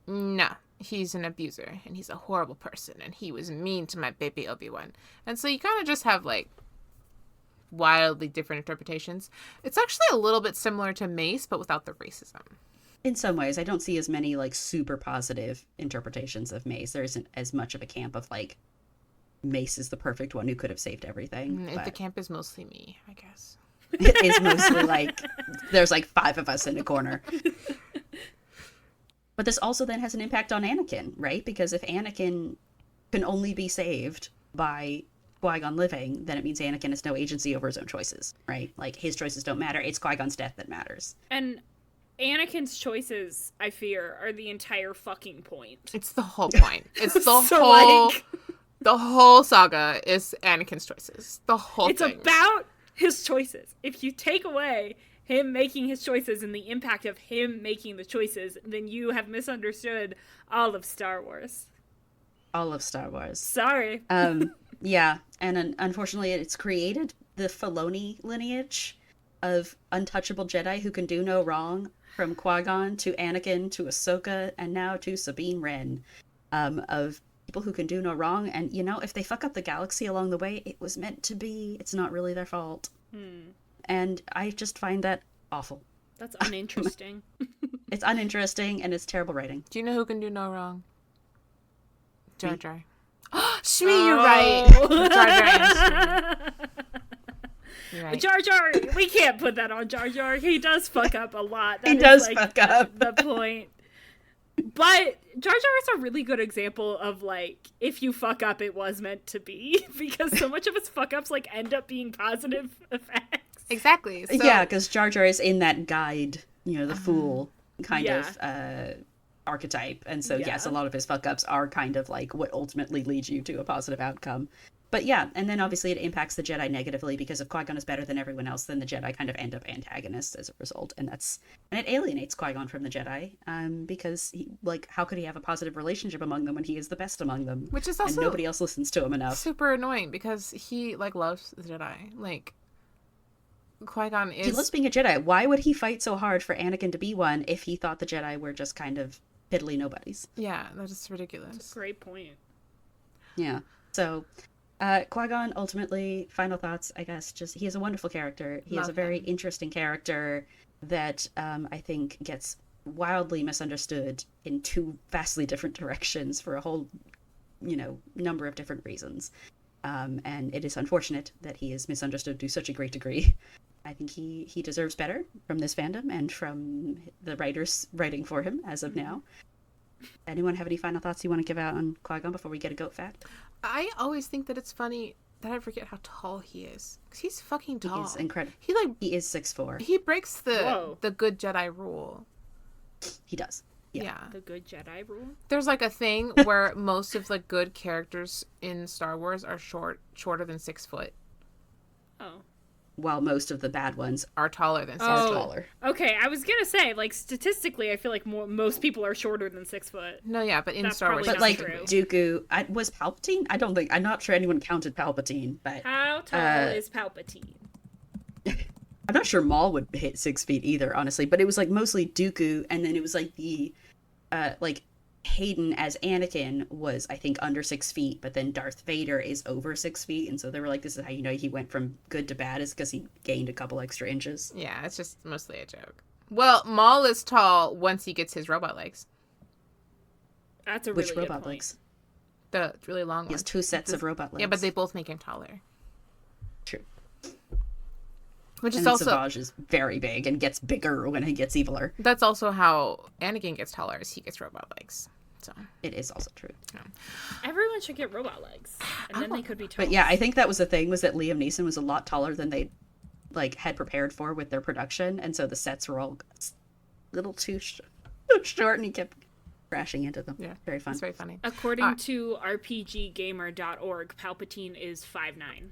no, he's an abuser, and he's a horrible person, and he was mean to my baby Obi-Wan. And so you kind of just have, like, wildly different interpretations. It's actually a little bit similar to Mace, but without the racism. In some ways, I don't see as many, like, super positive interpretations of Mace. There isn't as much of a camp of, like, Mace is the perfect one who could have saved everything. The camp is mostly me, I guess. It is mostly, like, there's, like, 5 of us in a corner. But this also then has an impact on Anakin, right? Because if Anakin can only be saved by Qui-Gon living, then it means Anakin has no agency over his own choices, right? Like, his choices don't matter. It's Qui-Gon's death that matters. And Anakin's choices, I fear, are the entire fucking point. It's the whole point. It's the So, whole... like... The whole saga is Anakin's choices. The whole thing. It's about his choices. If you take away him making his choices and the impact of him making the choices, then you have misunderstood all of Star Wars. All of Star Wars. Sorry. Yeah, and unfortunately it's created the Filoni lineage of untouchable Jedi who can do no wrong, from Qui-Gon to Anakin to Ahsoka and now to Sabine Wren, of people who can do no wrong. And, you know, if they fuck up the galaxy along the way, it was meant to be. It's not really their fault. And I just find that awful. That's uninteresting. It's uninteresting and it's terrible writing. Do you know who can do no wrong? Jar Me. Jar. Shmi, you're right. Jar Jar and Shmi. You're right. Jar Jar, we can't put that on Jar Jar. He does fuck up a lot. He does fuck up. The point. But Jar Jar is a really good example of, like, if you fuck up, it was meant to be. Because so much of his fuck ups, like, end up being positive effects. Exactly. So, Yeah, because Jar Jar is in that guide, the fool kind of archetype. And so, yes, a lot of his fuck ups are kind of like what ultimately leads you to a positive outcome. But yeah, and then obviously it impacts the Jedi negatively because if Qui-Gon is better than everyone else, then the Jedi kind of end up antagonists as a result. And it alienates Qui-Gon from the Jedi because, how could he have a positive relationship among them when he is the best among them? Which is also and nobody else listens to him enough. super annoying because he, loves the Jedi. Qui-Gon is... He loves being a Jedi. Why would he fight so hard for Anakin to be one if he thought the Jedi were just kind of piddly nobodies? Yeah, that is ridiculous. That's a great point. Yeah. So... Qui-Gon, ultimately, final thoughts, I guess, just he is a wonderful character. He is a very interesting character that I think gets wildly misunderstood in two vastly different directions for a whole, number of different reasons. And it is unfortunate that he is misunderstood to such a great degree. I think he deserves better from this fandom and from the writers writing for him as of now. Anyone have any final thoughts you want to give out on Qui-Gon before we get a goat fact? I always think that it's funny that I forget how tall he is. Because he's fucking tall. He is incredible. He is 6'4". He breaks the good Jedi rule. He does. Yeah. The good Jedi rule? There's a thing where most of the good characters in Star Wars are shorter than 6 foot. Oh. While most of the bad ones are taller than 6 are foot. taller. Okay, I was gonna say, statistically, I feel like most people are shorter than 6 foot. No, yeah, but in That's Star Wars, probably but not like true. Dooku, was Palpatine? I'm not sure anyone counted Palpatine, but How tall is Palpatine? I'm not sure Maul would hit 6 feet either, honestly. But it was mostly Dooku, and then it was the Hayden as Anakin was, I think, under 6 feet, but then Darth Vader is over 6 feet, and so they were like, this is how you know he went from good to bad, is because he gained a couple extra inches. Yeah, it's just mostly a joke. Well, Maul is tall once he gets his robot legs. That's a really Which good robot point. legs? The really long He has ones. 2 sets of robot legs. Yeah, but they both make him taller. True. Which is And also... Savage is very big and gets bigger when he gets eviler. That's also how Anakin gets taller, as he gets robot legs. So It is also true. yeah. Everyone should get robot legs, and then they could be tall. But yeah, I think that was the thing, was that Liam Neeson was a lot taller than they had prepared for with their production, and so the sets were all a little too short, and he kept crashing into them. Yeah, Very fun. it's very funny. According to RPGgamer.org, Palpatine is 5'9".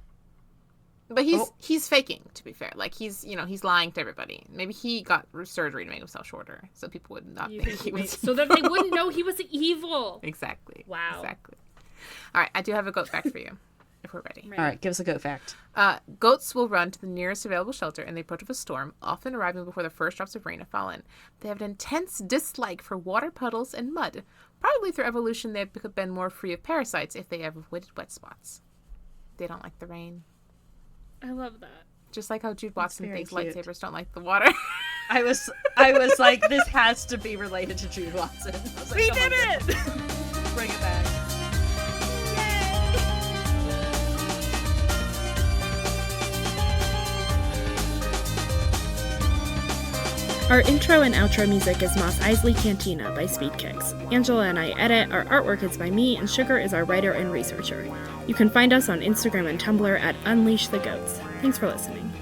But he's faking, to be fair. He's lying to everybody. Maybe he got surgery to make himself shorter, so people would not think he was... So that they wouldn't know he was evil. Exactly. Wow. Exactly. All right, I do have a goat fact for you, if we're ready. All right, give us a goat fact. Goats will run to the nearest available shelter in the approach of a storm, often arriving before the first drops of rain have fallen. They have an intense dislike for water puddles and mud. Probably through evolution, they've been more free of parasites if they have avoided wet spots. They don't like the rain. I love that. Just like how Jude Watson very thinks cute. lightsabers don't like the water. I was like, this has to be related to Jude Watson. I was like, We come on, did it! Bring it back. Our intro and outro music is Mos Eisley Cantina by Speedkicks. Angela and I edit, our artwork is by me, and Sugar is our writer and researcher. You can find us on Instagram and Tumblr at Unleash the Goats. Thanks for listening.